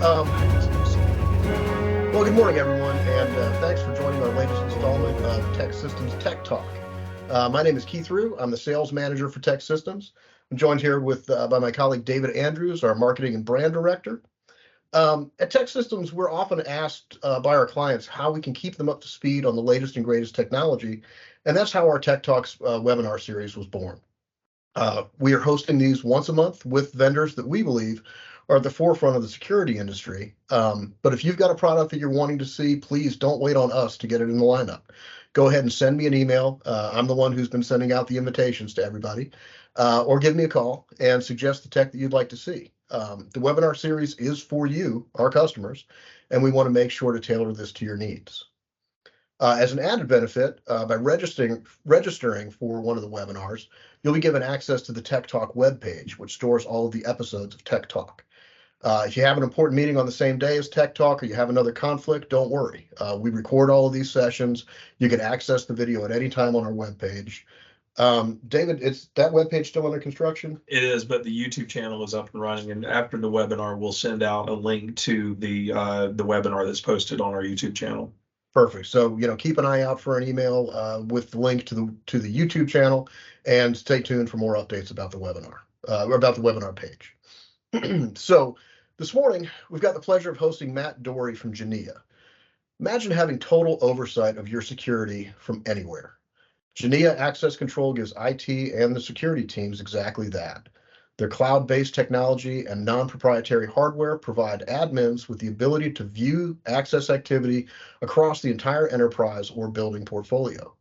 Well, good morning, everyone, and thanks for joining our latest installment of Tech Systems Tech Talk. My name is Keith Rue. I'm the sales manager for Tech Systems. I'm joined here by my colleague David Andrews, our marketing and brand director. At Tech Systems, we're often asked by our clients how we can keep them up to speed on the latest and greatest technology, and that's how our Tech Talks webinar series was born. We are hosting these once a month with vendors that we believe are at the forefront of the security industry. But if you've got a product that you're wanting to see, please don't wait on us to get it in the lineup. Go ahead and send me an email. I'm the one who's been sending out the invitations to everybody, or give me a call and suggest the tech that you'd like to see. The webinar series is for you, our customers, and we want to make sure to tailor this to your needs. As an added benefit, by registering for one of the webinars, you'll be given access to the Tech Talk webpage, which stores all of the episodes of Tech Talk. If you have an important meeting on the same day as Tech Talk or you have another conflict, don't worry. We record all of these sessions. You can access the video at any time on our webpage. David, is that webpage still under construction? It is, but the YouTube channel is up and running, and after the webinar, we'll send out a link to the webinar that's posted on our YouTube channel. Perfect. So, keep an eye out for an email with the link to the YouTube channel, and stay tuned for more updates about the webinar, or about the webinar page. So this morning, we've got the pleasure of hosting Matt Dory from Genea. Imagine having total oversight of your security from anywhere. Genea Access Control gives IT and the security teams exactly that. Their cloud-based technology and non-proprietary hardware provide admins with the ability to view access activity across the entire enterprise or building portfolio.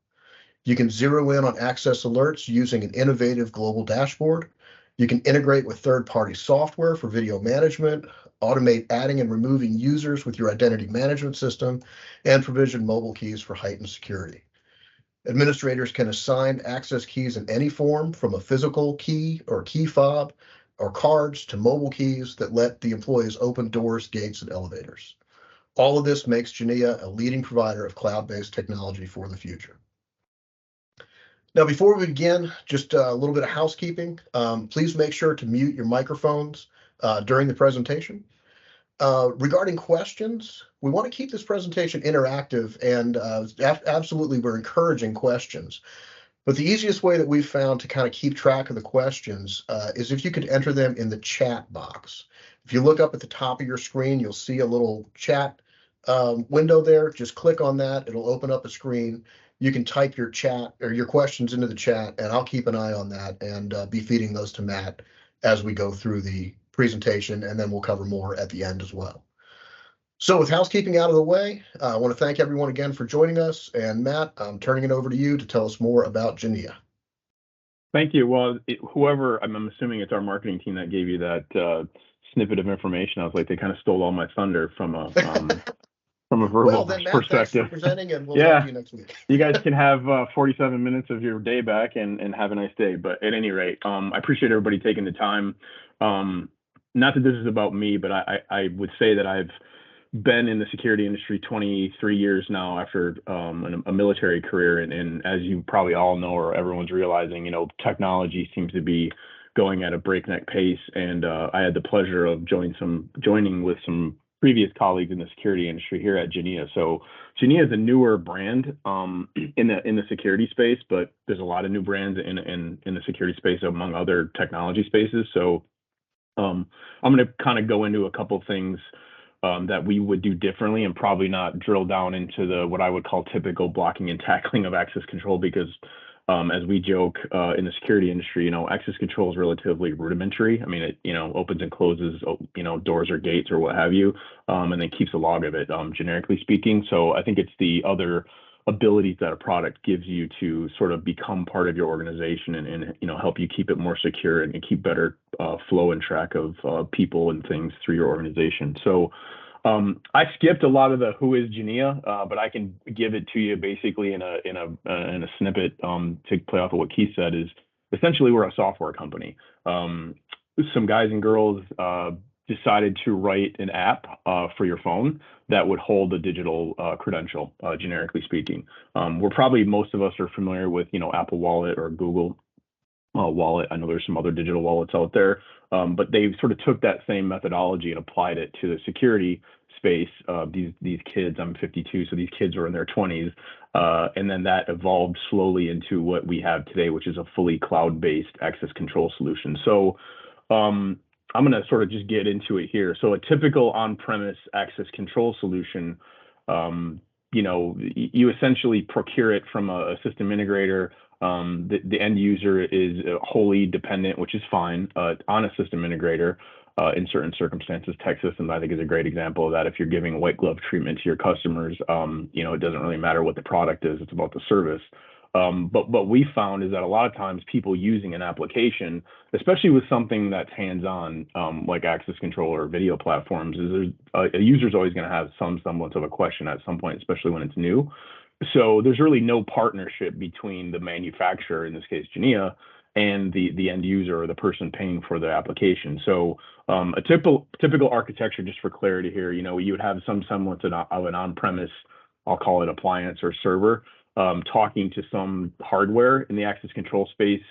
You can zero in on access alerts using an innovative global dashboard. You can integrate with third-party software for video management, automate adding and removing users with your identity management system, and provision mobile keys for heightened security. Administrators can assign access keys in any form, from a physical key or key fob or cards to mobile keys that let the employees open doors, gates, and elevators. All of this makes Genea a leading provider of cloud-based technology for the future. Now, before we begin, just a little bit of housekeeping. Please make sure to mute your microphones during the presentation. Regarding questions, we want to keep this presentation interactive, and absolutely we're encouraging questions. But the easiest way that we've found to kind of keep track of the questions is if you could enter them in the chat box. If you look up at the top of your screen, you'll see a little chat window there. Just click on that. It'll open up a screen. You can type your chat or your questions into the chat, and I'll keep an eye on that and be feeding those to Matt as we go through the presentation, and then we'll cover more at the end as well. So with housekeeping out of the way, I want to thank everyone again for joining us. And Matt, I'm turning it over to you to tell us more about Genea. Thank you. Well, whoever, I'm assuming it's our marketing team that gave you that snippet of information. I was like, they kind of stole all my thunder from a verbal well, then, Matt, perspective. Thanks for presenting, and we'll talk to you next week. You guys can have 47 minutes of your day back and have a nice day. But at any rate, I appreciate everybody taking the time. Not that this is about me, but I would say that I've been in the security industry 23 years now after a military career. And as you probably all know, or everyone's realizing, technology seems to be going at a breakneck pace. And I had the pleasure of joining with some previous colleagues in the security industry here at Genea. So Genea is a newer brand in the security space, but there's a lot of new brands in the security space among other technology spaces. So I'm going to kind of go into a couple things that we would do differently, and probably not drill down into what I would call typical blocking and tackling of access control, because as we joke in the security industry, access control is relatively rudimentary. I mean, it opens and closes doors or gates or what have you, and then keeps a log of it, generically speaking. So I think it's the other abilities that a product gives you to sort of become part of your organization and help you keep it more secure and keep better flow and track of people and things through your organization. So I skipped a lot of the who is Genea, but I can give it to you basically in a snippet to play off of what Keith said. Is essentially we're a software company. Some guys and girls decided to write an app for your phone that would hold a digital credential, generically speaking. We're probably, most of us are familiar with Apple Wallet or Google wallet. I know there's some other digital wallets out there, but they sort of took that same methodology and applied it to the security space. These kids, I'm 52, so these kids are in their 20s, and then that evolved slowly into what we have today, which is a fully cloud-based access control solution. So I'm going to sort of just get into it here. So a typical on-premise access control solution, you essentially procure it from a system integrator. The end user is wholly dependent, which is fine, on a system integrator. In certain circumstances, tech systems, I think, is a great example of that. If you're giving white glove treatment to your customers, it doesn't really matter what the product is; it's about the service. But what we found is that a lot of times people using an application, especially with something that's hands-on, like access control or video platforms, is a user's always going to have some semblance of a question at some point, especially when it's new. So there's really no partnership between the manufacturer, in this case Genea, and the end user or the person paying for the application. So a typical architecture, just for clarity here, you would have some semblance of an on-premise, I'll call it appliance or server, talking to some hardware in the access control space.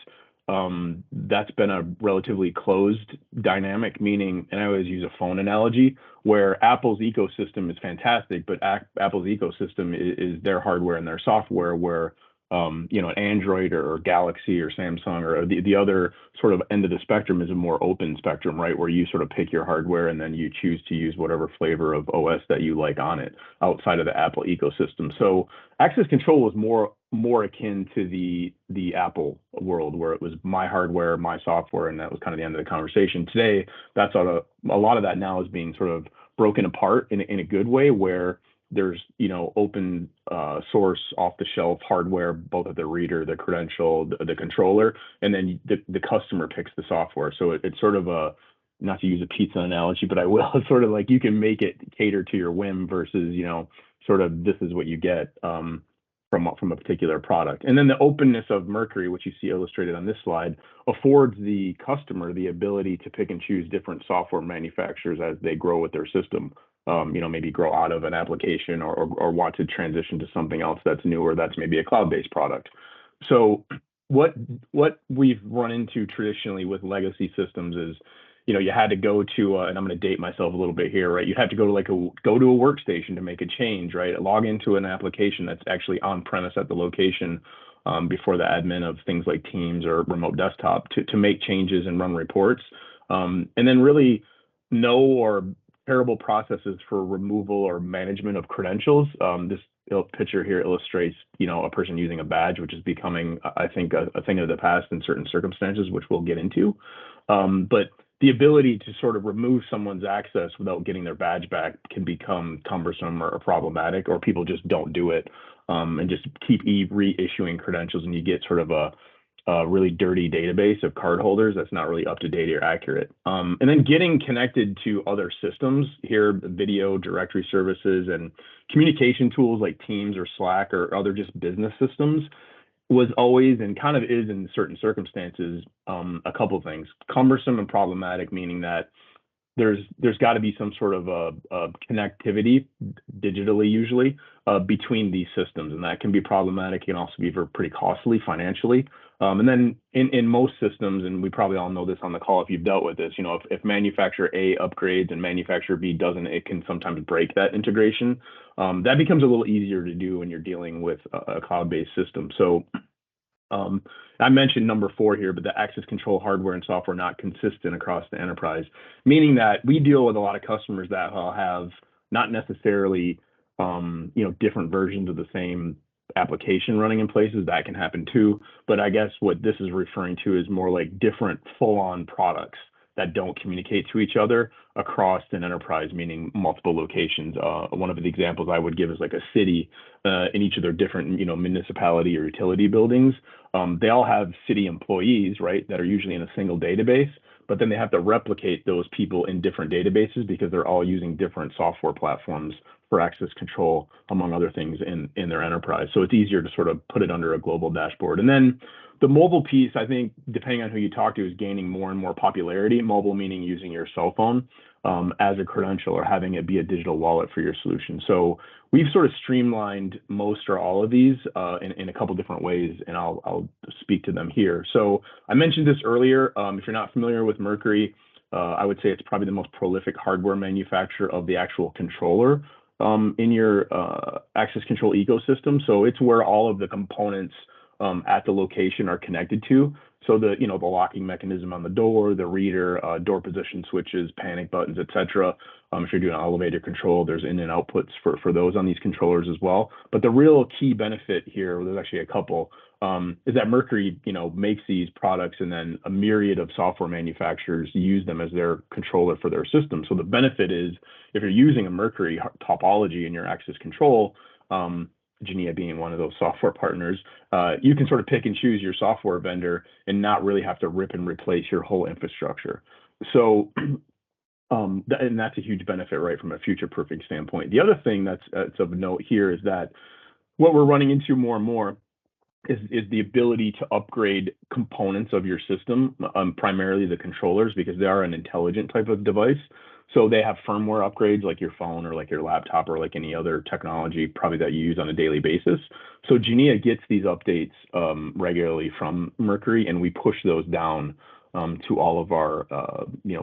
That's been a relatively closed dynamic, meaning, and I always use a phone analogy, where Apple's ecosystem is fantastic, but Apple's ecosystem is their hardware and their software, where an Android or Galaxy or Samsung or the other sort of end of the spectrum is a more open spectrum, right? Where you sort of pick your hardware and then you choose to use whatever flavor of OS that you like on it outside of the Apple ecosystem. So access control was more akin to the Apple world, where it was my hardware, my software, and that was kind of the end of the conversation. Today, that's a lot of that now is being sort of broken apart in a good way, where there's open source off the shelf hardware, both at the reader, the credential, the controller, and then the customer picks the software. So it's sort of not to use a pizza analogy, but I will, it's sort of like you can make it cater to your whim versus sort of this is what you get from a particular product. And then the openness of Mercury, which you see illustrated on this slide, affords the customer the ability to pick and choose different software manufacturers as they grow with their system. Maybe grow out of an application or want to transition to something else that's newer, that's maybe a cloud-based product. So what we've run into traditionally with legacy systems is, you had to go to, and I'm going to date myself a little bit here, right? You have to go to a workstation to make a change, right? Log into an application that's actually on premise at the location before the admin of things like Teams or remote desktop to make changes and run reports. And then really know or terrible processes for removal or management of credentials. This picture here illustrates, a person using a badge, which is becoming, I think, a thing of the past in certain circumstances, which we'll get into. But the ability to sort of remove someone's access without getting their badge back can become cumbersome or problematic, or people just don't do it and just keep reissuing credentials, and you get sort of a really dirty database of cardholders that's not really up to date or accurate. And then getting connected to other systems here, video directory services and communication tools like Teams or Slack or other just business systems was always and kind of is in certain circumstances a couple of things: cumbersome and problematic, meaning that there's got to be some sort of a connectivity digitally, usually between these systems, and that can be problematic. It can also be pretty costly financially. And then in most systems, and we probably all know this on the call if you've dealt with this, if manufacturer A upgrades and manufacturer B doesn't, it can sometimes break that integration. That becomes a little easier to do when you're dealing with a cloud-based system. So I mentioned number 4 here, but the access control hardware and software not consistent across the enterprise, meaning that we deal with a lot of customers that have not necessarily, different versions of the same application running in places. That can happen too. But I guess what this is referring to is more like different full-on products that don't communicate to each other across an enterprise, meaning multiple locations. One of the examples I would give is like a city in each of their different, municipality or utility buildings. They all have city employees, right, that are usually in a single database, but then they have to replicate those people in different databases because they're all using different software platforms for access control, among other things, in their enterprise. So it's easier to sort of put it under a global dashboard. And then The mobile piece, I think, depending on who you talk to, is gaining more and more popularity. Mobile meaning using your cell phone as a credential or having it be a digital wallet for your solution. So we've sort of streamlined most or all of these in a couple different ways, and I'll speak to them here. So I mentioned this earlier. If you're not familiar with Mercury, I would say it's probably the most prolific hardware manufacturer of the actual controller in your access control ecosystem. So it's where all of the components at the location are connected to. So the locking mechanism on the door, the reader, door position switches, panic buttons, etc. If you're doing elevator control, there's in and outputs for those on these controllers as well. But the real key benefit here, there's actually a couple, is that Mercury, makes these products, and then a myriad of software manufacturers use them as their controller for their system. So the benefit is, if you're using a Mercury topology in your access control, Genea being one of those software partners, you can sort of pick and choose your software vendor and not really have to rip and replace your whole infrastructure. So, and that's a huge benefit, right, from a future-proofing standpoint. The other thing that's of note here is that what we're running into more and more is the ability to upgrade components of your system, primarily the controllers, because they are an intelligent type of device. So they have firmware upgrades like your phone or like your laptop or like any other technology probably that you use on a daily basis. So Genea gets these updates regularly from Mercury, and we push those down to all of our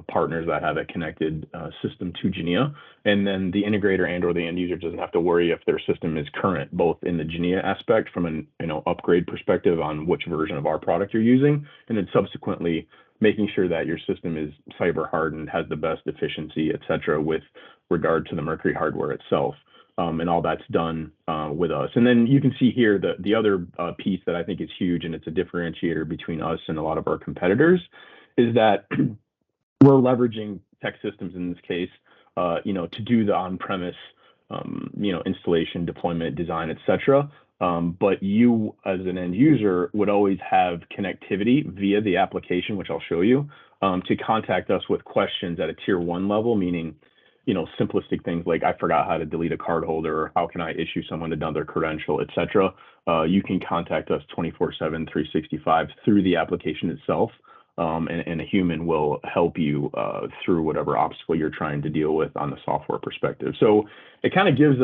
partners that have a connected system to Genea. And then the integrator and or the end user doesn't have to worry if their system is current, both in the Genea aspect from an upgrade perspective on which version of our product you're using, and then subsequently making sure that your system is cyber hardened, has the best efficiency, et cetera, with regard to the Mercury hardware itself. And all that's done with us. And then you can see here the other piece that I think is huge, and it's a differentiator between us and a lot of our competitors, is that we're leveraging tech systems in this case, to do the on-premise, installation, deployment, design, et cetera. But you, as an end user, would always have connectivity via the application, which I'll show you, to contact us with questions at a tier 1 level, meaning, simplistic things like, I forgot how to delete a card holder, or how can I issue someone another credential, et cetera. You can contact us 24/7, 365 through the application itself. And a human will help you through whatever obstacle you're trying to deal with on the software perspective. So it kind of gives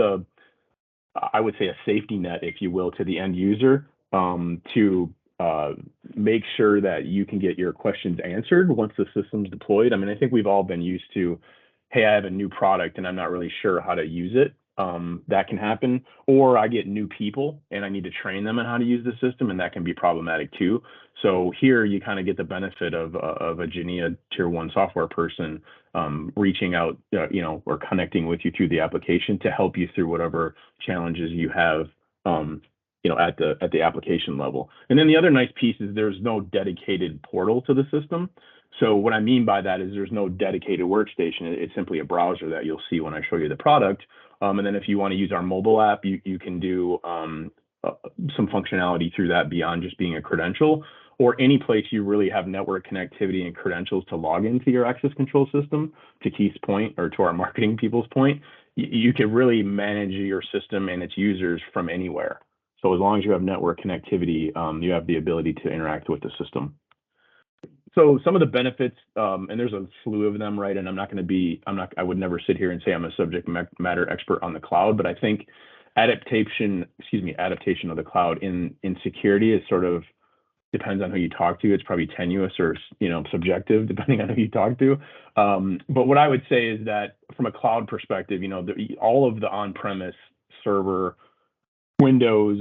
I would say, a safety net, if you will, to the end user to make sure that you can get your questions answered once the system's deployed. I mean, I think we've all been used to, hey, I have a new product and I'm not really sure how to use it. That can happen. Or I get new people and I need to train them on how to use the system, and that can be problematic too. So here you kind of get the benefit of a Genea tier 1 software person reaching out, or connecting with you through the application to help you through whatever challenges you have, at the application level. And then the other nice piece is there's no dedicated portal to the system. So what I mean by that is there's no dedicated workstation. It's simply a browser that you'll see when I show you the product. And then if you want to use our mobile app, you can do some functionality through that beyond just being a credential, or any place you really have network connectivity and credentials to log into your access control system. To Keith's point, or to our marketing people's point, you can really manage your system and its users from anywhere. So as long as you have network connectivity, you have the ability to interact with the system. So some of the benefits, and there's a slew of them, right? And I would never sit here and say I'm a subject matter expert on the cloud, but I think adaptation of the cloud in security is sort of depends on who you talk to. It's probably tenuous or, subjective depending on who you talk to. But what I would say is that from a cloud perspective, all of the on-premise server, Windows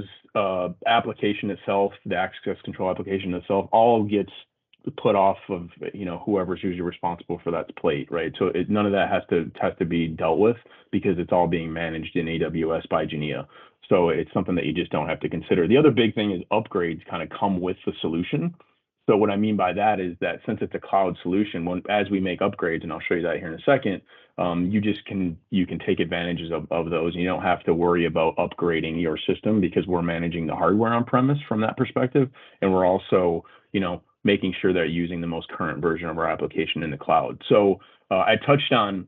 application itself, the access control application itself, all gets put off of whoever's usually responsible for that plate, right? So none of that has to be dealt with because it's all being managed in AWS by Genea. So it's something that you just don't have to consider. The other big thing is upgrades kind of come with the solution. So what I mean by that is that since it's a cloud solution, as we make upgrades, and I'll show you that here in a second, you can take advantages of those. And you don't have to worry about upgrading your system because we're managing the hardware on premise from that perspective, and we're also making sure they're using the most current version of our application in the cloud. So I touched on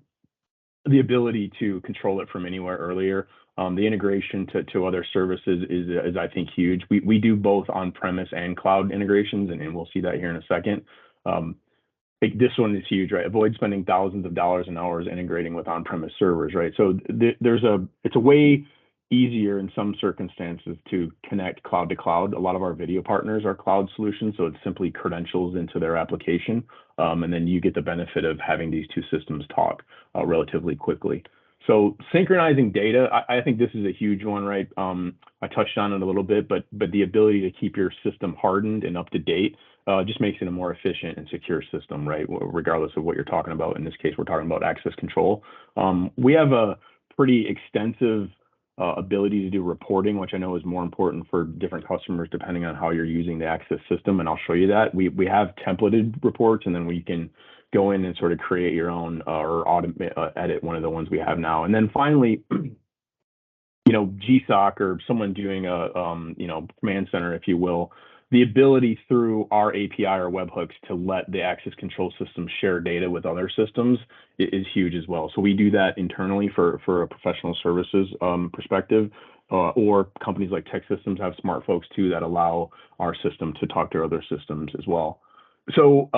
the ability to control it from anywhere earlier. The integration to other services is I think huge. We do both on-premise and cloud integrations, and we'll see that here in a second. This one is huge, right? Avoid spending thousands of dollars and hours integrating with on-premise servers, right? So it's a way easier in some circumstances to connect cloud to cloud. A lot of our video partners are cloud solutions, so it's simply credentials into their application, and then you get the benefit of having these two systems talk relatively quickly. So synchronizing data, I think this is a huge one, right? I touched on it a little bit, but the ability to keep your system hardened and up to date just makes it a more efficient and secure system, right? Regardless of what you're talking about. In this case, we're talking about access control. We have a pretty extensive ability to do reporting, which I know is more important for different customers depending on how you're using the access system, and I'll show you that. We have templated reports, and then we can go in and sort of create your own or edit one of the ones we have now. And then finally, GSOC or someone doing a command center, if you will, the ability through our API or webhooks to let the access control system share data with other systems is huge as well. So we do that internally for a professional services perspective, or companies like Tech Systems have smart folks too that allow our system to talk to other systems as well. So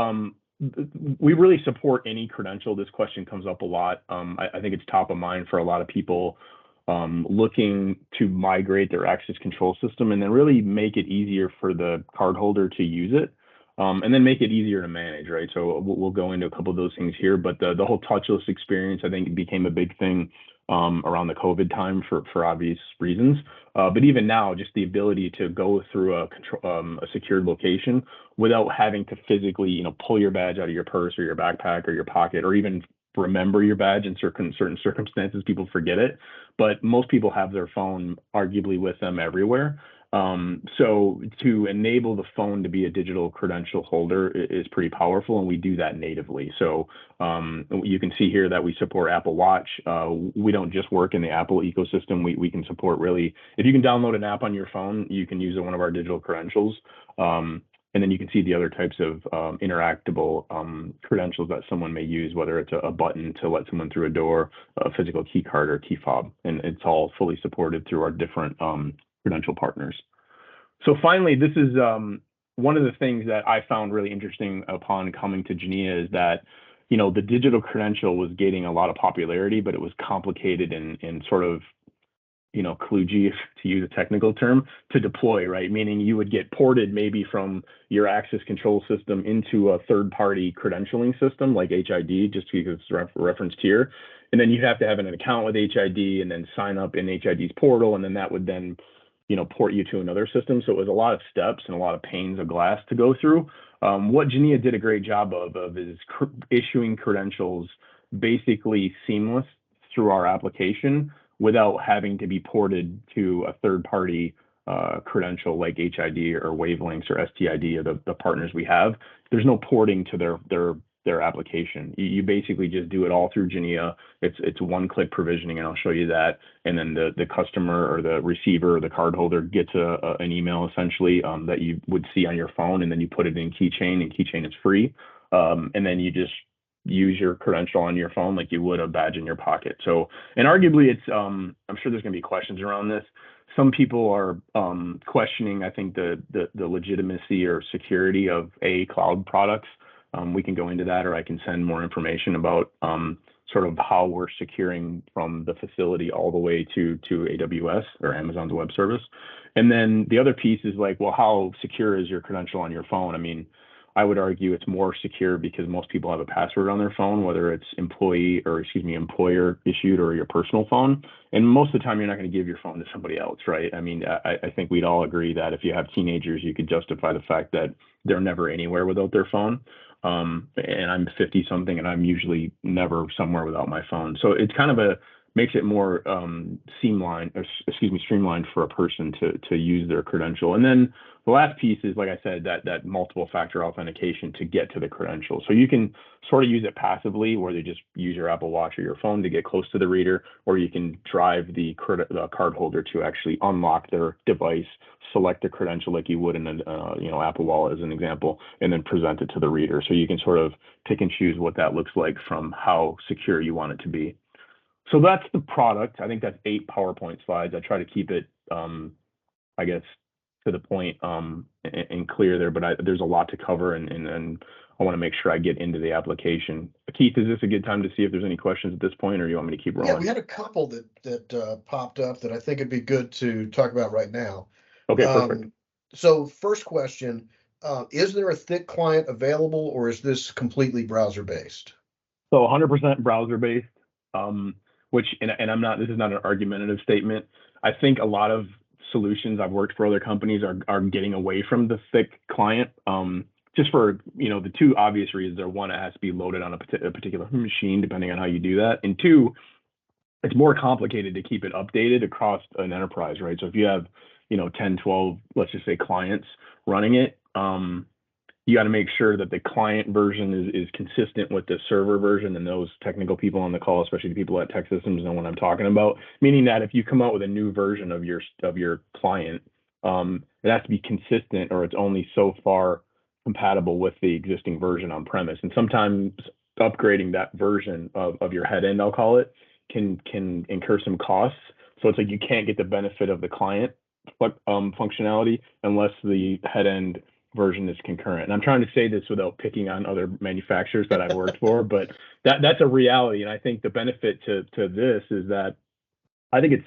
we really support any credential. This question comes up a lot. I think it's top of mind for a lot of people looking to migrate their access control system and then really make it easier for the cardholder to use it, and then make it easier to manage, right? So we'll go into a couple of those things here, but the whole touchless experience, I think, became a big thing around the COVID time for obvious reasons. But even now, just the ability to go through a secured location without having to physically, pull your badge out of your purse or your backpack or your pocket, or even remember your badge in certain circumstances. People forget it, but most people have their phone arguably with them everywhere. So to enable the phone to be a digital credential holder is pretty powerful, and we do that natively. So you can see here that we support Apple Watch. We don't just work in the Apple ecosystem. We can support really, if you can download an app on your phone, you can use one of our digital credentials. And then you can see the other types of interactable credentials that someone may use, whether it's a button to let someone through a door, a physical key card, or key fob. And it's all fully supported through our different credential partners. So finally, this is one of the things that I found really interesting upon coming to Genea is that, the digital credential was gaining a lot of popularity, but it was complicated and sort of, kludgy, to use a technical term, to deploy, right? Meaning you would get ported maybe from your access control system into a third-party credentialing system like HID, just because it's referenced here. And then you'd have to have an account with HID and then sign up in HID's portal, and then that would then, port you to another system. So it was a lot of steps and a lot of panes of glass to go through. What Genea did a great job of is issuing credentials basically seamless through our application without having to be ported to a third-party credential like HID or Wavelengths or STID, or the partners we have. There's no porting to their application. You basically just do it all through Genea. It's one-click provisioning, and I'll show you that. And then the customer or the receiver or the cardholder gets an email essentially that you would see on your phone, and then you put it in Keychain, and Keychain is free. And then you just use your credential on your phone like you would a badge in your pocket. So, and arguably it's, I'm sure there's gonna be questions around this. Some people are questioning, I think, the legitimacy or security of cloud products. We can go into that, or I can send more information about sort of how we're securing from the facility all the way to AWS or Amazon's web service. And then the other piece is like, well, how secure is your credential on your phone? I mean, I would argue it's more secure because most people have a password on their phone, whether it's employer issued or your personal phone. And most of the time, you're not going to give your phone to somebody else, right? I mean, I think we'd all agree that if you have teenagers, you could justify the fact that they're never anywhere without their phone. And I'm 50 something, and I'm usually never somewhere without my phone. So it's kind of makes it more streamlined for a person to use their credential. And then the last piece is, like I said, that multiple factor authentication to get to the credential. So you can sort of use it passively, where you just use your Apple Watch or your phone to get close to the reader, or you can drive the cardholder to actually unlock their device, select a credential like you would in an Apple Wallet as an example, and then present it to the reader. So you can sort of pick and choose what that looks like from how secure you want it to be. So that's the product. I think that's 8 PowerPoint slides. I try to keep it, I guess, to the point and clear there, but there's a lot to cover, and I want to make sure I get into the application. Keith, is this a good time to see if there's any questions at this point, or you want me to keep rolling? Yeah, we had a couple that popped up that I think it'd be good to talk about right now. Okay, perfect. So first question, is there a thick client available, or is this completely browser based? So 100% browser based, which, and I'm not, this is not an argumentative statement. I think a lot of solutions I've worked for other companies are getting away from the thick client, just for, the two obvious reasons are: one, it has to be loaded on a particular machine, depending on how you do that. And two, it's more complicated to keep it updated across an enterprise, right? So if you have, 10, 12, let's just say, clients running it, you got to make sure that the client version is consistent with the server version, and those technical people on the call, especially the people at Tech Systems, know what I'm talking about. Meaning that if you come out with a new version of your client, it has to be consistent, or it's only so far compatible with the existing version on premise. And sometimes upgrading that version of your head end, I'll call it, can incur some costs. So it's like you can't get the benefit of the client functionality unless the head end version is concurrent. And I'm trying to say this without picking on other manufacturers that I've worked for, but that's a reality. And I think the benefit to this is that I think it's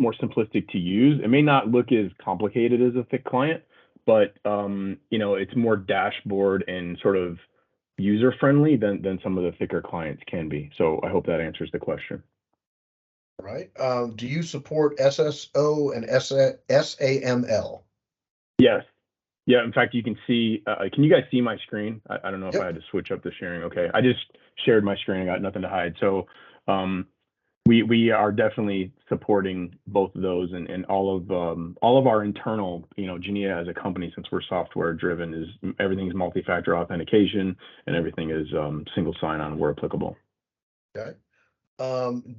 more simplistic to use. It may not look as complicated as a thick client, but it's more dashboard and sort of user friendly than some of the thicker clients can be. So I hope that answers the question. Right. Do you support SSO and SAML? Yes. Yeah, in fact, you can see, can you guys see my screen? I don't know if Yep. I had to switch up the sharing. Okay, I just shared my screen. I got nothing to hide. So we are definitely supporting both of those, and all of our internal, Genea as a company, since we're software driven, is everything's multi-factor authentication, and everything is single sign-on where applicable. Okay.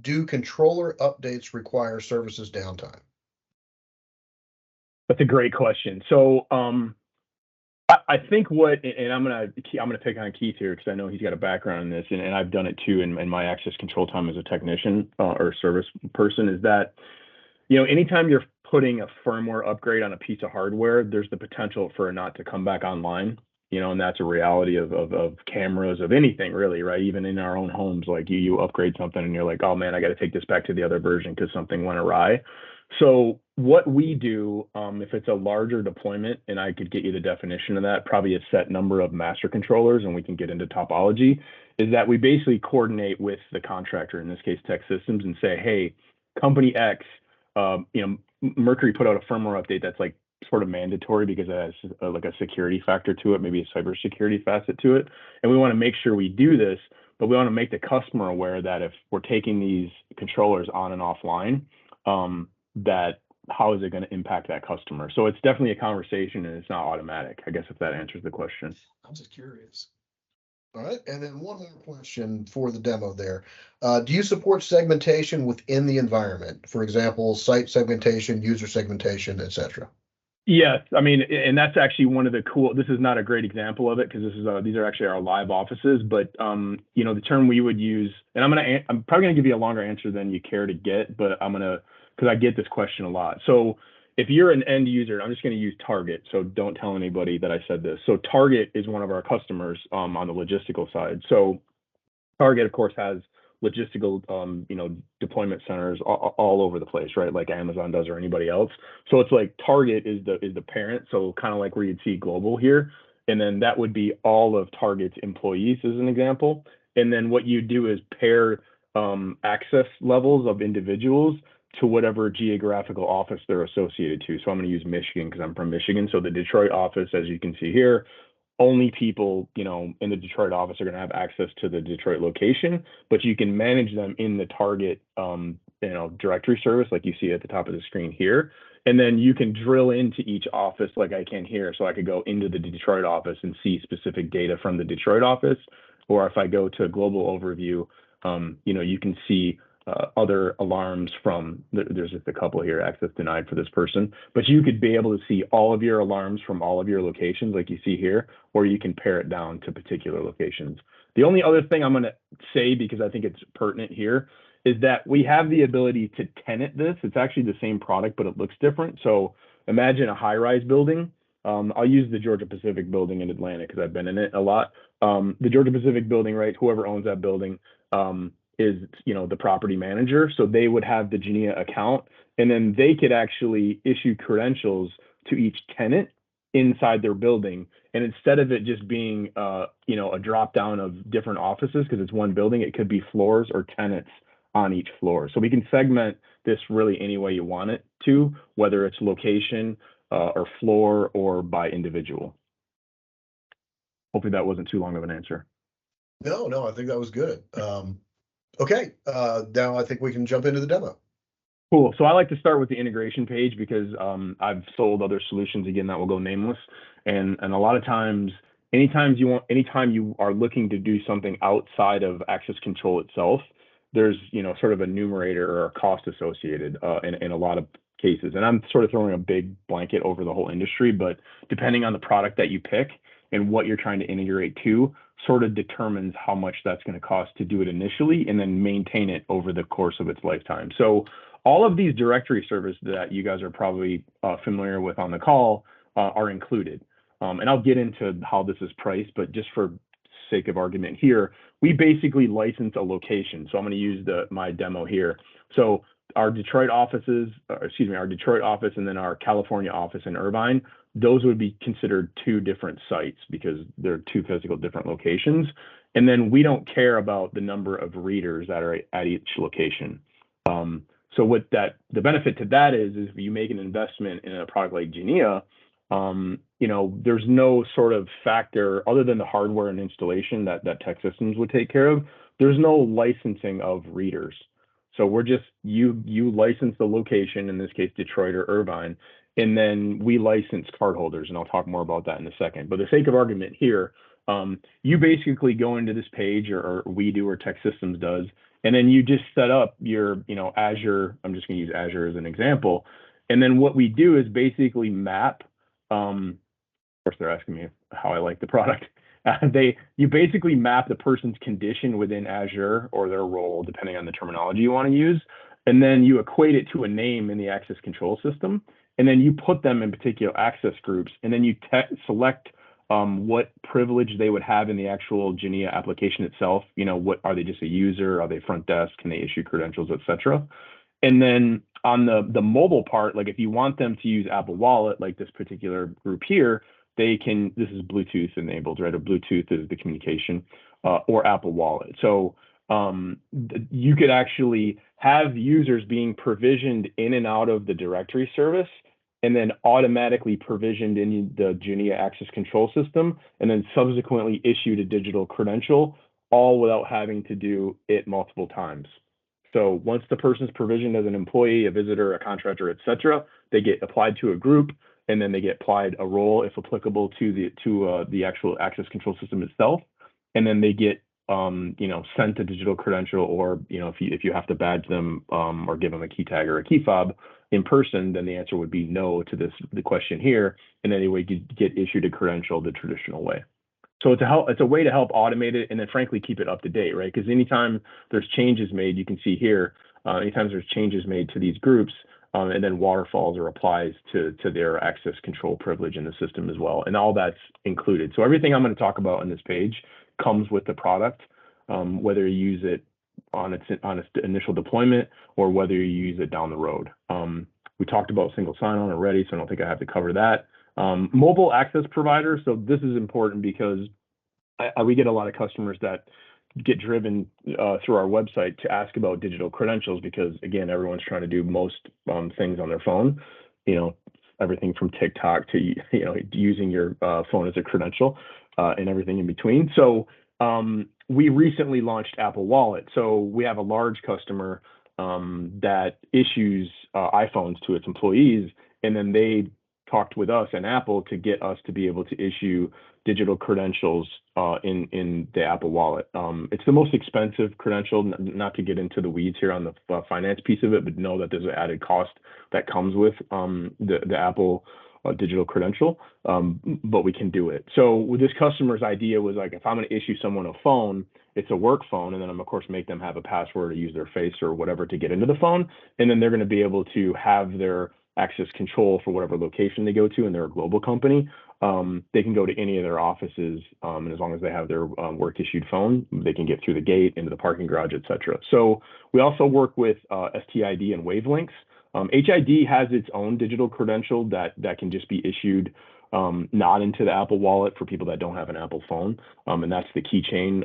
Do controller updates require services downtime? That's a great question. So I think and I'm gonna pick on Keith here because I know he's got a background in this, and I've done it too in my access control time as a technician or service person, is that anytime you're putting a firmware upgrade on a piece of hardware, there's the potential for it not to come back online. And that's a reality of cameras, of anything really, right? Even in our own homes, like you upgrade something and you're like, oh man, I got to take this back to the other version because something went awry. So what we do, if it's a larger deployment, and I could get you the definition of that, probably a set number of master controllers, and we can get into topology, is that we basically coordinate with the contractor, in this case Tech Systems, and say, hey, company X, Mercury put out a firmware update that's like sort of mandatory because it has like a security factor to it, maybe a cybersecurity facet to it. And we want to make sure we do this, but we want to make the customer aware that if we're taking these controllers on and offline, that how is it going to impact that customer? So it's definitely a conversation, and it's not automatic, I guess, if that answers the question. I'm just curious. All right. And then one more question for the demo there. Do you support segmentation within the environment? For example, site segmentation, user segmentation, etc. Yes, I mean, and that's actually one of the cool. This is not a great example of it because these are actually our live offices. But the term we would use, and I'm probably gonna give you a longer answer than you care to get, but because I get this question a lot. So if you're an end user, I'm just gonna use Target. So don't tell anybody that I said this. So Target is one of our customers on the logistical side. So Target, of course, has logistical, deployment centers all over the place, right? Like Amazon does or anybody else. So it's like Target is the parent. So kind of like where you'd see global here. And then that would be all of Target's employees as an example. And then what you do is pair access levels of individuals to whatever geographical office they're associated to. So I'm going to use Michigan because I'm from Michigan. So the Detroit office, as you can see here, only people, in the Detroit office are going to have access to the Detroit location, but you can manage them in the Target, directory service, like you see at the top of the screen here. And then you can drill into each office like I can here. So I could go into the Detroit office and see specific data from the Detroit office. Or if I go to a global overview, you can see other alarms from, there's just a couple here, access denied for this person, but you could be able to see all of your alarms from all of your locations like you see here, or you can pare it down to particular locations. The only other thing I'm going to say, because I think it's pertinent here, is that we have the ability to tenant this. It's actually the same product, but it looks different. So imagine a high-rise building. I'll use the Georgia Pacific building in Atlanta because I've been in it a lot. The Georgia Pacific building, right? Whoever owns that building is, the property manager. So they would have the Genea account, and then they could actually issue credentials to each tenant inside their building. And instead of it just being, a drop down of different offices, because it's one building, it could be floors or tenants on each floor. So we can segment this really any way you want it to, whether it's location or floor or by individual. Hopefully that wasn't too long of an answer. No, I think that was good. Okay, now I think we can jump into the demo. Cool. So I like to start with the integration page because I've sold other solutions, again, that will go nameless. And a lot of times, anytime you are looking to do something outside of access control itself, there's, sort of a numerator or a cost associated in a lot of cases. And I'm sort of throwing a big blanket over the whole industry, but depending on the product that you pick and what you're trying to integrate to, sort of determines how much that's going to cost to do it initially and then maintain it over the course of its lifetime. So all of these directory services that you guys are probably familiar with on the call are included. And I'll get into how this is priced, but just for sake of argument here, we basically license a location. So I'm going to use my demo here. So our Detroit office and then our California office in Irvine, those would be considered two different sites because they're two physical different locations. And then we don't care about the number of readers that are at each location. So what the benefit to that is if you make an investment in a product like Genea, there's no sort of factor other than the hardware and installation that Tech Systems would take care of. There's no licensing of readers. So we're just, you license the location, in this case, Detroit or Irvine, and then we license cardholders, and I'll talk more about that in a second. But the sake of argument here, you basically go into this page, or we do, or Tech Systems does, and then you just set up your, Azure. I'm just going to use Azure as an example. And then what we do is basically map. Of course, they're asking me how I like the product. You basically map the person's condition within Azure or their role, depending on the terminology you want to use. And then you equate it to a name in the access control system. And then you put them in particular access groups. And then you select what privilege they would have in the actual Genea application itself. What are they, just a user? Are they front desk? Can they issue credentials, etc.? And then on the mobile part, like if you want them to use Apple Wallet, like this particular group here, they can. This is Bluetooth enabled, right? Or Bluetooth is the communication, or Apple Wallet. So you could actually have users being provisioned in and out of the directory service, and then automatically provisioned in the Genea access control system, and then subsequently issued a digital credential, all without having to do it multiple times. So once the person's provisioned as an employee, a visitor, a contractor, etc., they get applied to a group, and then they get applied a role, if applicable, to the actual access control system itself, and then they get sent a digital credential, or if you have to badge them or give them a key tag or a key fob in person, then the answer would be no to the question here, and then they would get issued a credential the traditional way. So it's a way to help automate it, and then frankly keep it up to date, right? Because anytime there's changes made, you can see here, anytime there's changes made to these groups, and then waterfalls or applies to their access control privilege in the system as well, and all that's included. So everything I'm going to talk about on this page comes with the product, whether you use it on its initial deployment or whether you use it down the road. We talked about single sign-on already, so I don't think I have to cover that. Mobile access provider. So this is important because we get a lot of customers that get driven through our website to ask about digital credentials because, again, everyone's trying to do most things on their phone. Everything from TikTok to using your phone as a credential and everything in between. So we recently launched Apple Wallet. So we have a large customer that issues iPhones to its employees, and then they talked with us and Apple to get us to be able to issue digital credentials in the Apple Wallet. It's the most expensive credential, not to get into the weeds here on the finance piece of it, but know that there's an added cost that comes with the Apple digital credential, but we can do it. So with this customer's idea was like, if I'm going to issue someone a phone, it's a work phone, and then I'm of course make them have a password or use their face or whatever to get into the phone, and then they're going to be able to have their access control for whatever location they go to, and they're a global company. They can go to any of their offices, and as long as they have their work issued phone, they can get through the gate, into the parking garage, etc. So we also work with STID and wavelengths. HID has its own digital credential that can just be issued not into the Apple Wallet for people that don't have an Apple phone. And that's the keychain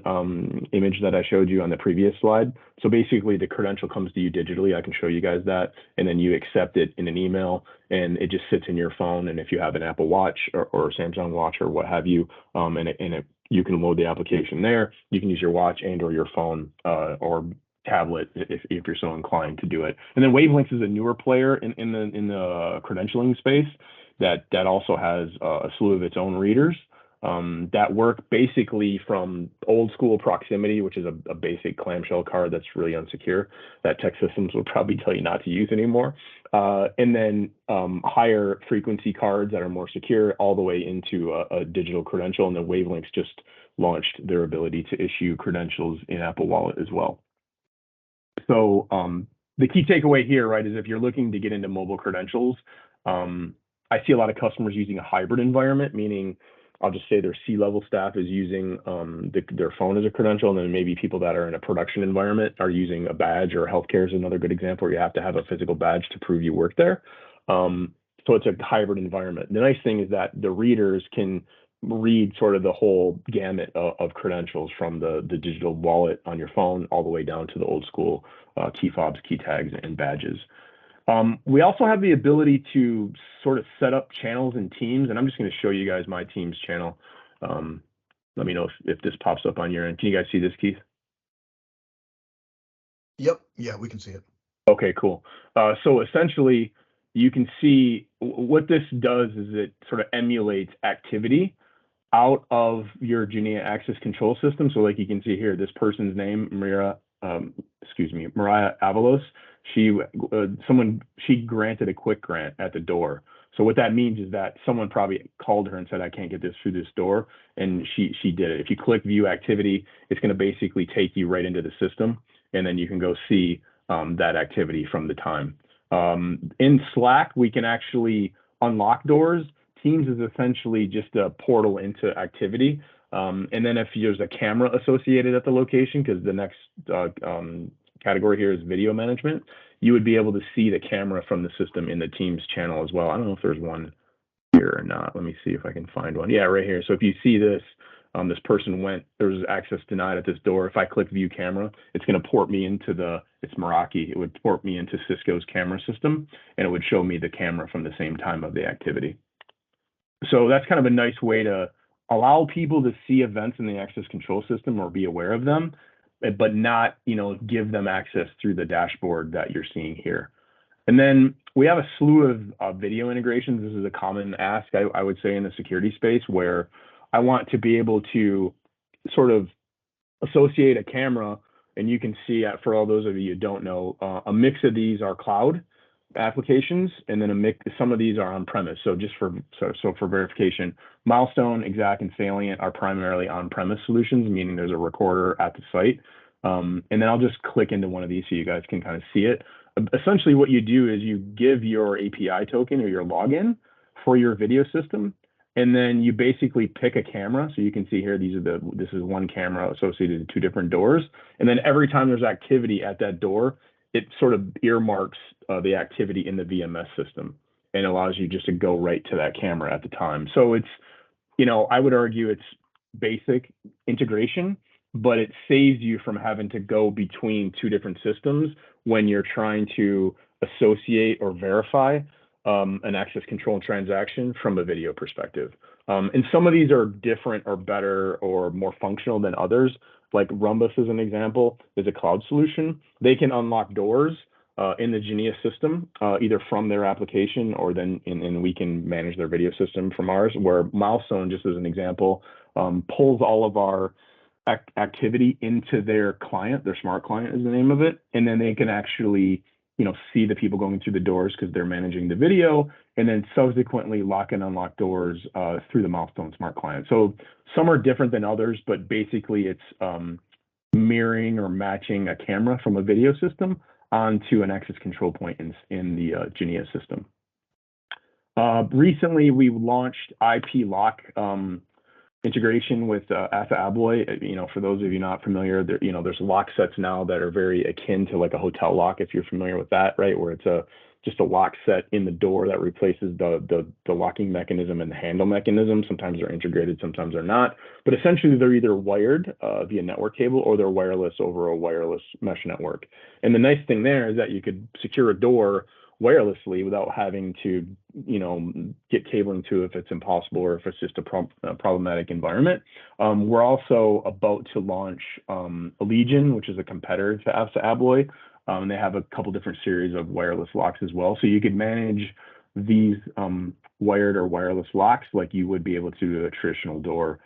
image that I showed you on the previous slide. So basically the credential comes to you digitally. I can show you guys that, and then you accept it in an email, and it just sits in your phone. And if you have an Apple Watch or Samsung Watch or what have you, you can load the application there. You can use your watch and or your phone or tablet if you're so inclined to do it. And then Wavelengths is a newer player in the credentialing space that also has a slew of its own readers that work basically from old school proximity, which is a basic clamshell card that's really unsecure that tech systems would probably tell you not to use anymore. And then higher frequency cards that are more secure all the way into a digital credential. And then Wavelengths just launched their ability to issue credentials in Apple Wallet as well. So the key takeaway here, right, is if you're looking to get into mobile credentials, I see a lot of customers using a hybrid environment, meaning I'll just say their C-level staff is using their phone as a credential, and then maybe people that are in a production environment are using a badge, or healthcare is another good example where you have to have a physical badge to prove you work there. So it's a hybrid environment. The nice thing is that the readers can read sort of the whole gamut of credentials from the digital wallet on your phone all the way down to the old school key fobs, key tags, and badges. We also have the ability to sort of set up channels and teams, and I'm just going to show you guys my team's channel. Let me know if this pops up on your end. Can you guys see this, Keith? Yep. Yeah, we can see it. Okay, cool. So essentially, you can see what this does is it sort of emulates activity out of your Genea access control system. So like you can see here, this person's name, Mariah Avalos, she granted a quick grant at the door. So what that means is that someone probably called her and said, I can't get this through this door. And she did it. If you click view activity, it's going to basically take you right into the system. And then you can go see that activity from the time. In Slack, we can actually unlock doors. Teams is essentially just a portal into activity. And then if there's a camera associated at the location, because the next category here is video management, you would be able to see the camera from the system in the Teams channel as well. I don't know if there's one here or not. Let me see if I can find one. Yeah, right here. So if you see this, this person there was access denied at this door. If I click view camera, it's going to port me into it's Meraki. It would port me into Cisco's camera system, and it would show me the camera from the same time of the activity. So that's kind of a nice way to allow people to see events in the access control system or be aware of them, but not, give them access through the dashboard that you're seeing here. And then we have a slew of video integrations. This is a common ask, I would say, in the security space, where I want to be able to sort of associate a camera, and you can see, for all those of you who don't know, a mix of these are cloud applications, and then some of these are on-premise. So just for verification, Milestone, Exact, and Salient are primarily on-premise solutions, meaning there's a recorder at the site. And then I'll just click into one of these so you guys can kind of see it. Essentially, what you do is you give your API token or your login for your video system, and then you basically pick a camera. So you can see here, this is one camera associated to two different doors. And then every time there's activity at that door, it sort of earmarks the activity in the VMS system and allows you just to go right to that camera at the time. So it's, I would argue it's basic integration, but it saves you from having to go between two different systems when you're trying to associate or verify an access control transaction from a video perspective. And some of these are different or better or more functional than others. Like Rhombus is an example, is a cloud solution. They can unlock doors in the Genea system, either from their application or then and we can manage their video system from ours, where Milestone, just as an example, pulls all of our activity into their client. Their smart client is the name of it. And then they can actually see the people going through the doors because they're managing the video, and then subsequently lock and unlock doors through the Milestone Smart Client. So some are different than others, but basically it's mirroring or matching a camera from a video system onto an access control point in the Genea system. Recently, we launched IP lock integration with ASA Abloy. For those of you not familiar, there's lock sets now that are very akin to like a hotel lock, if you're familiar with that, right? Where it's just a lock set in the door that replaces the locking mechanism and the handle mechanism. Sometimes they're integrated, sometimes they're not. But essentially, they're either wired via network cable or they're wireless over a wireless mesh network. And the nice thing there is that you could secure a door wirelessly without having to, get cabling to if it's impossible or if it's just a problematic environment. We're also about to launch Allegion, which is a competitor to ASA Abloy. They have a couple different series of wireless locks as well. So you could manage these wired or wireless locks like you would be able to do a traditional door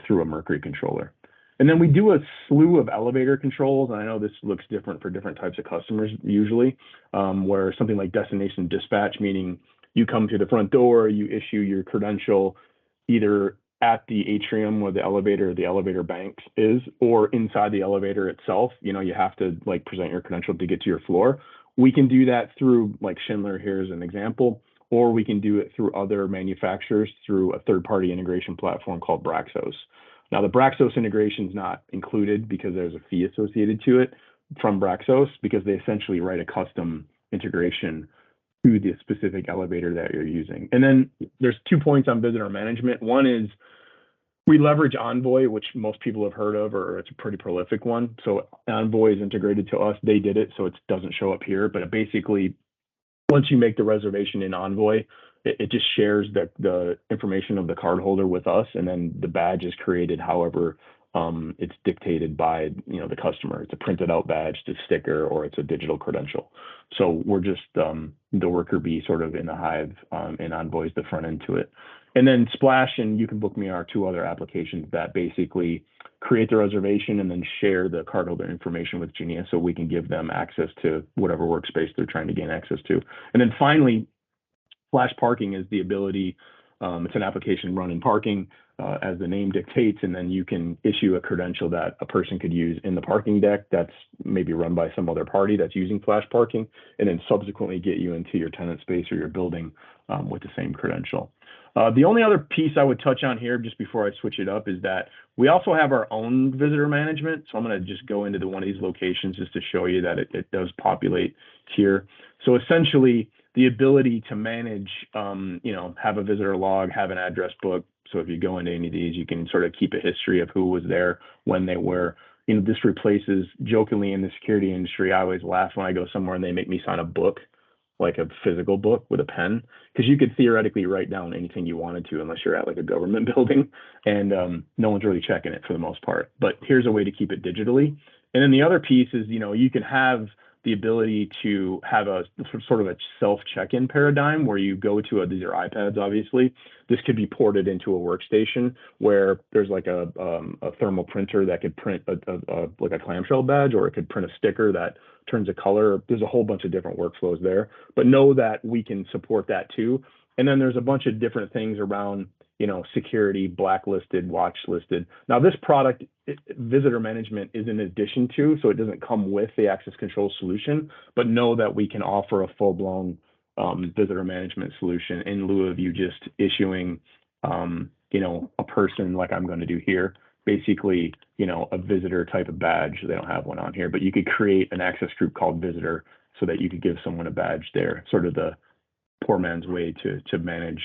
through a Mercury controller. And then we do a slew of elevator controls. And I know this looks different for different types of customers usually, where something like destination dispatch, meaning you come to the front door, you issue your credential either at the atrium where the elevator bank is, or inside the elevator itself. You have to like present your credential to get to your floor. We can do that through like Schindler here as an example, or we can do it through other manufacturers through a third-party integration platform called Braxos. Now, the Braxos integration is not included because there's a fee associated to it from Braxos, because they essentially write a custom integration to the specific elevator that you're using. And then there's 2 points on visitor management. One is we leverage Envoy, which most people have heard of, or it's a pretty prolific one. So Envoy is integrated to us. They did it, so it doesn't show up here. But basically, once you make the reservation in Envoy, it just shares the information of the cardholder with us, and then the badge is created however it's dictated by the customer. It's a printed out badge, it's a sticker, or it's a digital credential. So we're just the worker bee sort of in the hive, and Envoy's the front end to it. And then Splash and You Can Book Me are 2 other applications that basically create the reservation and then share the cardholder information with Genea so we can give them access to whatever workspace they're trying to gain access to. And then finally, Flash Parking is the ability, it's an application run in parking, as the name dictates, and then you can issue a credential that a person could use in the parking deck that's maybe run by some other party that's using Flash Parking, and then subsequently get you into your tenant space or your building with the same credential. The only other piece I would touch on here just before I switch it up is that we also have our own visitor management. So I'm going to just go into one of these locations just to show you that it does populate here. So essentially, the ability to manage, have a visitor log, have an address book. So if you go into any of these, you can sort of keep a history of who was there, when they were. This replaces, jokingly in the security industry, I always laugh when I go somewhere and they make me sign a book, like a physical book with a pen, because you could theoretically write down anything you wanted to unless you're at like a government building, and no one's really checking it for the most part. But here's a way to keep it digitally. And then the other piece is, you can have the ability to have a sort of a self check-in paradigm where you go to these are iPads, obviously. This could be ported into a workstation where there's like a thermal printer that could print like a clamshell badge, or it could print a sticker that turns a color. There's a whole bunch of different workflows there, but know that we can support that too. And then there's a bunch of different things around, security, blacklisted, watch listed. Now this product, visitor management, is in addition to, so it doesn't come with the access control solution, but know that we can offer a full-blown visitor management solution in lieu of you just issuing, a person like I'm going to do here, basically, a visitor type of badge. They don't have one on here, but you could create an access group called visitor so that you could give someone a badge there, sort of the poor man's way to manage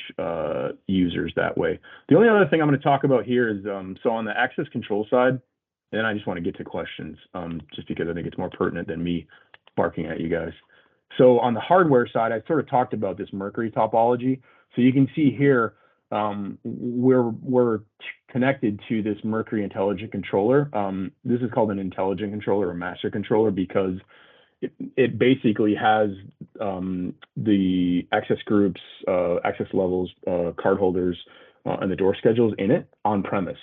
users that way. The only other thing I'm going to talk about here is, so on the access control side, and I just want to get to questions, just because I think it's more pertinent than me barking at you guys. So on the hardware side, I sort of talked about this Mercury topology. So you can see here, we're connected to this Mercury intelligent controller. This is called an intelligent controller or master controller because it basically has the access groups, access levels, card holders, and the door schedules in it on premise.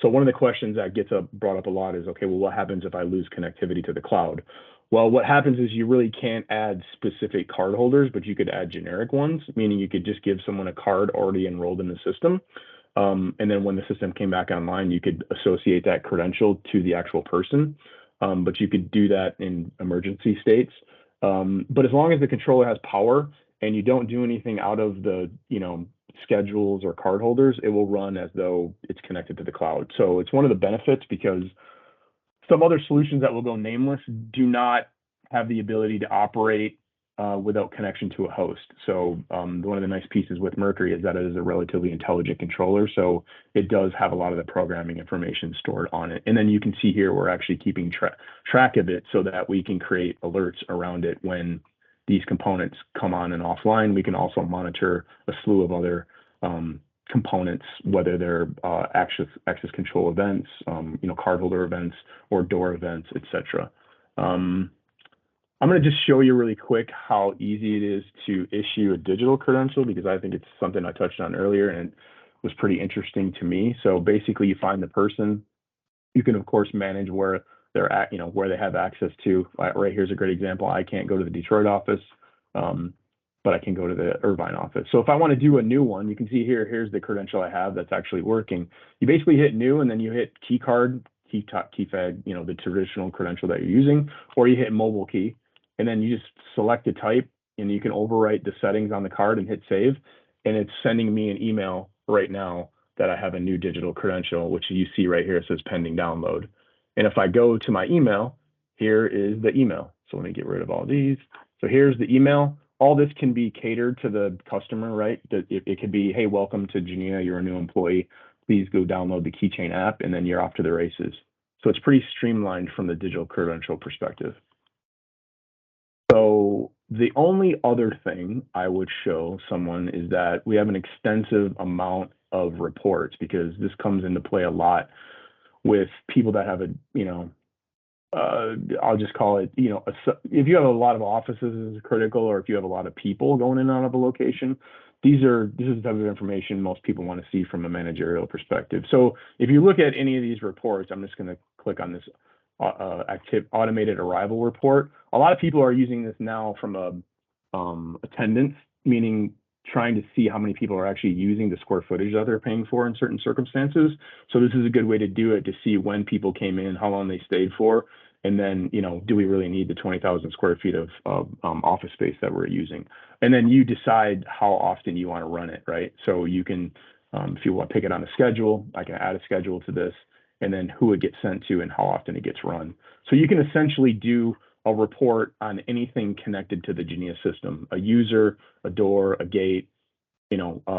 So one of the questions that gets brought up a lot is, okay, well, what happens if I lose connectivity to the cloud? Well, what happens is you really can't add specific card holders, but you could add generic ones, meaning you could just give someone a card already enrolled in the system. And then when the system came back online, you could associate that credential to the actual person. But you could do that in emergency states. But as long as the controller has power and you don't do anything out of the, schedules or card holders, it will run as though it's connected to the cloud. So it's one of the benefits, because some other solutions that will go nameless do not have the ability to operate without connection to a host. So one of the nice pieces with Mercury is that it is a relatively intelligent controller. So it does have a lot of the programming information stored on it. And then you can see here, we're actually keeping track of it so that we can create alerts around it when these components come on and offline. We can also monitor a slew of other components, whether they're access control events, cardholder events, or door events, etc. I'm going to just show you really quick how easy it is to issue a digital credential, because I think it's something I touched on earlier and it was pretty interesting to me. So basically, you find the person. You can, of course, manage where they're at, where they have access to. Right here's a great example. I can't go to the Detroit office, but I can go to the Irvine office. So if I want to do a new one, you can see here, here's the credential I have that's actually working. You basically hit new, and then you hit key card, key fed, the traditional credential that you're using, or you hit mobile key, and then you just select a type, and you can overwrite the settings on the card and hit save. And it's sending me an email right now that I have a new digital credential, which you see right here, it says pending download. And if I go to my email, here is the email. So let me get rid of all these. So here's the email. All this can be catered to the customer, right? It could be, hey, welcome to Genea, you're a new employee. Please go download the Keychain app, and then you're off to the races. So it's pretty streamlined from the digital credential perspective. So the only other thing I would show someone is that we have an extensive amount of reports, because this comes into play a lot with people that have I'll just call it, if you have a lot of offices is critical, or if you have a lot of people going in and out of a location, this is the type of information most people want to see from a managerial perspective. So if you look at any of these reports, I'm just going to click on this automated arrival report. A lot of people are using this now from attendance, meaning trying to see how many people are actually using the square footage that they're paying for in certain circumstances. So this is a good way to do it, to see when people came in, how long they stayed for, and then, do we really need the 20,000 square feet of office space that we're using? And then you decide how often you want to run it, right? So you can, if you want to pick it on a schedule, I can add a schedule to this, and then who it gets sent to and how often it gets run. So you can essentially do a report on anything connected to the Genea system, a user, a door, a gate,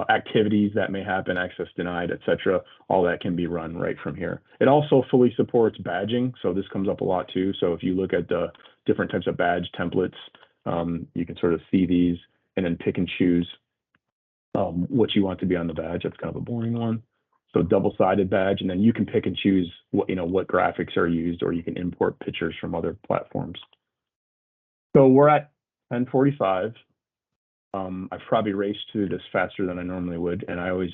activities that may happen, access denied, etc. All that can be run right from here. It also fully supports badging. So this comes up a lot too. So if you look at the different types of badge templates, you can sort of see these and then pick and choose what you want to be on the badge. That's kind of a boring one. So double-sided badge, and then you can pick and choose what graphics are used, or you can import pictures from other platforms. So we're at 10:45. I've probably raced through this faster than I normally would, and I always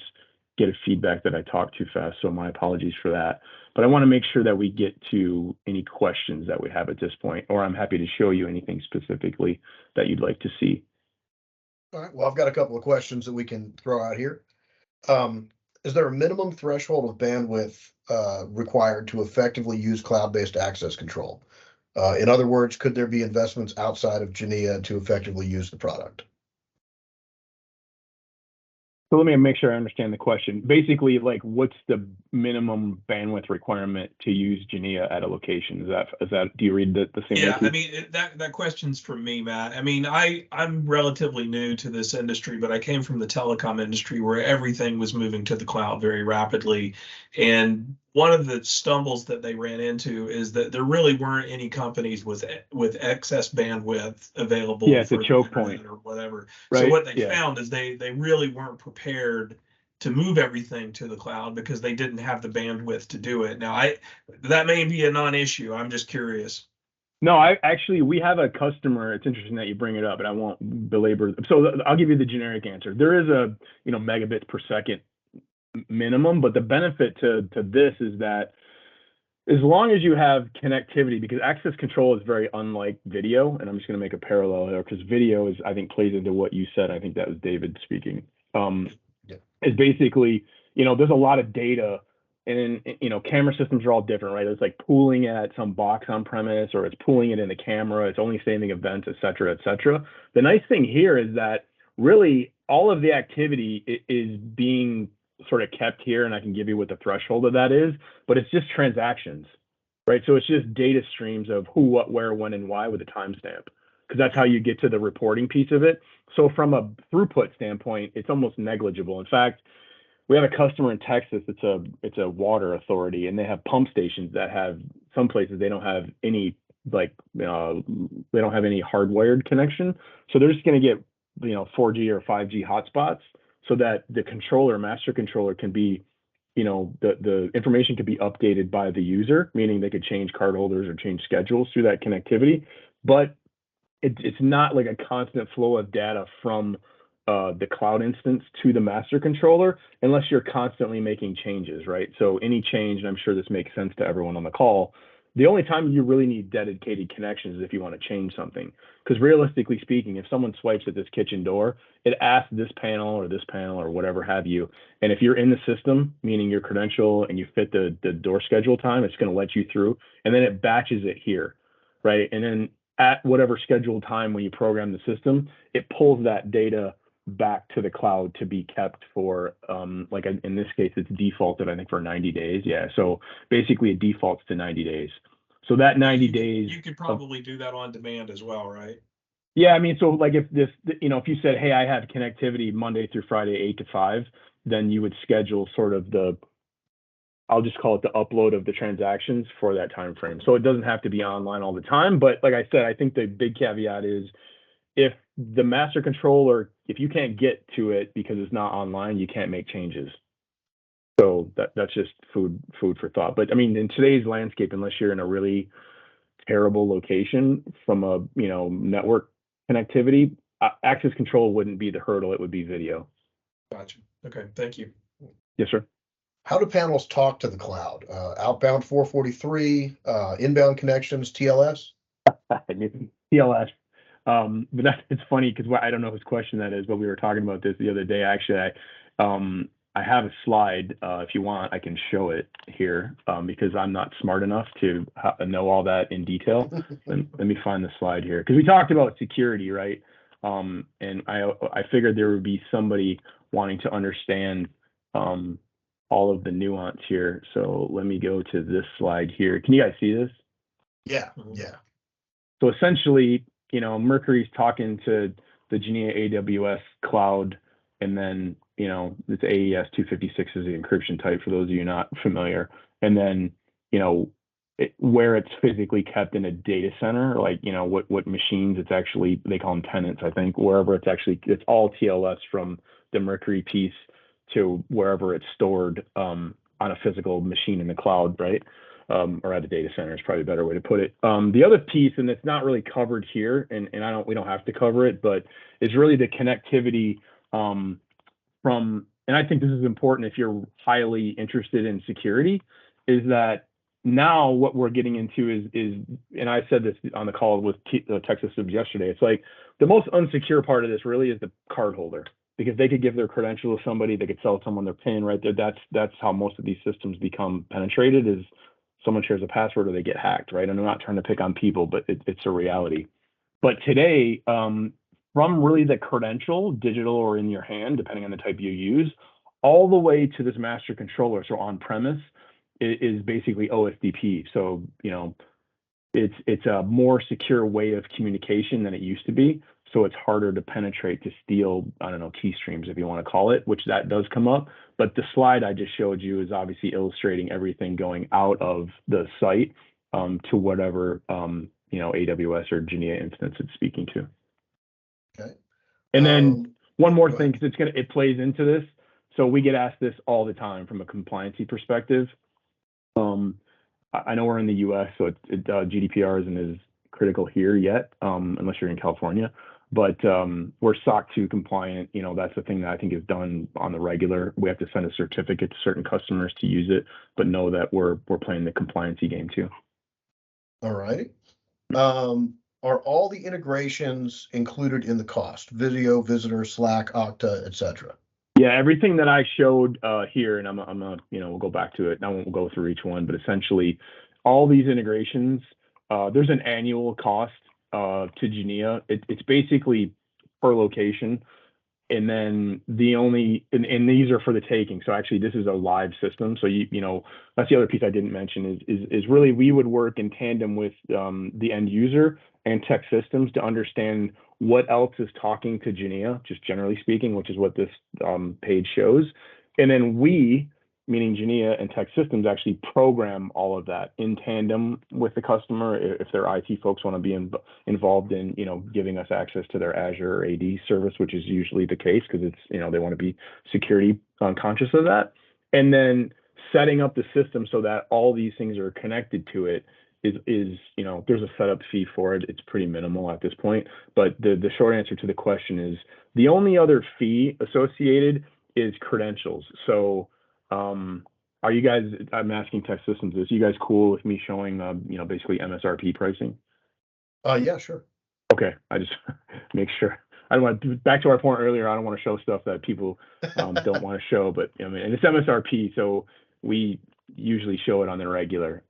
get a feedback that I talk too fast, so my apologies for that. But I want to make sure that we get to any questions that we have at this point, or I'm happy to show you anything specifically that you'd like to see. All right. Well, I've got a couple of questions that we can throw out here. Is there a minimum threshold of bandwidth required to effectively use cloud-based access control? In other words, could there be investments outside of Genea to effectively use the product? So let me make sure I understand the question. Basically, what's the minimum bandwidth requirement to use Genea at a location? Is that do you read the same? Yeah, I mean, that question's for me, Matt. I mean, I'm relatively new to this industry, but I came from the telecom industry where everything was moving to the cloud very rapidly. And one of the stumbles that they ran into is that there really weren't any companies with excess bandwidth available. Yeah, it's for a choke point or whatever. Right? So what they found is they really weren't prepared to move everything to the cloud because they didn't have the bandwidth to do it. Now, that may be a non-issue. I'm just curious. No, we have a customer. It's interesting that you bring it up, and I won't belabor. So I'll give you the generic answer. There is a megabits per second minimum. But the benefit to this is that as long as you have connectivity, because access control is very unlike video, and I'm just going to make a parallel there because video is, I think, plays into what you said. I think that was David speaking. Yeah. Is basically, there's a lot of data, and camera systems are all different, right? It's like pooling at some box on premise, or it's pooling it in the camera. It's only saving events, et cetera, et cetera. The nice thing here is that really all of the activity is being sort of kept here, and I can give you what the threshold of that is, but it's just transactions, right? So it's just data streams of who, what, where, when, and why with a timestamp, because that's how you get to the reporting piece of it. So from a throughput standpoint, it's almost negligible. In fact, we have a customer in Texas. It's a water authority, and they have pump stations that have, some places they don't have any, like they don't have any hardwired connection, so they're just going to get 4G or 5G hotspots, so that the master controller can be, the information can be updated by the user, meaning they could change card holders or change schedules through that connectivity. But it's not like a constant flow of data from the cloud instance to the master controller unless you're constantly making changes, right? So any change, and I'm sure this makes sense to everyone on the call, the only time you really need dedicated connections is if you want to change something. Because realistically speaking, if someone swipes at this kitchen door, it asks this panel or whatever have you. And if you're in the system, meaning your credential, and you fit the door schedule time, it's going to let you through. And then it batches it here, right? And then at whatever scheduled time when you program the system, it pulls that data back to the cloud to be kept for, like in this case, it's defaulted, I think, for 90 days. Yeah. So basically it defaults to 90 days. So that 90 days. You could probably do that on demand as well, right? Yeah. I mean, so like if if you said, hey, I have connectivity Monday through Friday, 8 to 5, then you would schedule sort of I'll just call it the upload of the transactions for that time frame. So it doesn't have to be online all the time. But like I said, I think the big caveat is, if the master controller, if you can't get to it because it's not online, you can't make changes. So that's just food for thought. But I mean, in today's landscape, unless you're in a really terrible location from a network connectivity, access control wouldn't be the hurdle. It would be video. Gotcha. Okay, thank you. Yes, sir. How do panels talk to the cloud? Outbound 443, inbound connections, TLS? TLS. But it's funny because I don't know whose question that is, but we were talking about this the other day. Actually, I have a slide. If you want, I can show it here because I'm not smart enough to know all that in detail. Let me find the slide here, because we talked about security, right? And I figured there would be somebody wanting to understand all of the nuance here. So let me go to this slide here. Can you guys see this? Yeah, yeah. So essentially, Mercury's talking to the Genea AWS cloud, and then, it's AES 256 is the encryption type for those of you not familiar. And then, where it's physically kept in a data center, like, what machines it's actually, they call them tenants, I think, wherever it's all TLS from the Mercury piece to wherever it's stored on a physical machine in the cloud, right? Or at a data center is probably a better way to put it. The other piece, and it's not really covered here, and we don't have to cover it, but it's really the connectivity and I think this is important if you're highly interested in security, is that now what we're getting into is, and I said this on the call with Texas Subs yesterday, it's like the most unsecure part of this really is the card holder, because they could give their credential to somebody, they could sell someone their PIN right there. That's how most of these systems become penetrated, is someone shares a password or they get hacked, right? And I'm not trying to pick on people, but it's a reality. But today, from really the credential, digital or in your hand, depending on the type you use, all the way to this master controller, so on premise, is basically OSDP. So, it's a more secure way of communication than it used to be. So it's harder to penetrate, to steal, I don't know, key streams, if you want to call it, which that does come up. But the slide I just showed you is obviously illustrating everything going out of the site to whatever, AWS or Genea instance it's speaking to. Okay. And then one more go thing, because it plays into this. So we get asked this all the time from a compliancy perspective. I know we're in the US, so GDPR isn't as critical here yet, unless you're in California. but we're SOC 2 compliant. You know, that's the thing that I think is done on the regular. We have to send a certificate to certain customers to use it, but know that we're playing the compliancy game too. All righty. Are all the integrations included in the cost? Video, Visitor, Slack, Okta, etc. Yeah, everything that I showed here, and I'm you know, we'll go back to it. I won't go through each one, but essentially, all these integrations, there's an annual cost to Genea. It's basically per location, and then and these are for the taking. So actually, this is a live system. So you know, that's the other piece I didn't mention is really we would work in tandem with the end user and tech systems to understand what else is talking to Genea, just generally speaking, which is what this page shows. And then we, meaning Genea and tech systems, actually program all of that in tandem with the customer if their IT folks want to be involved in, you know, giving us access to their Azure or AD service, which is usually the case because it's, you know, they want to be security conscious of that. And then setting up the system so that all these things are connected to it is, you know, there's a setup fee for it. It's pretty minimal at this point. But the short answer to the question is the only other fee associated is credentials. So are you guys, I'm asking tech systems this, you guys cool with me showing, you know, basically MSRP pricing? Yeah, sure. Okay, I just make sure. I don't want to, back to our point earlier, I don't want to show stuff that people don't want to show, but I mean, and it's MSRP, so we usually show it on the regular.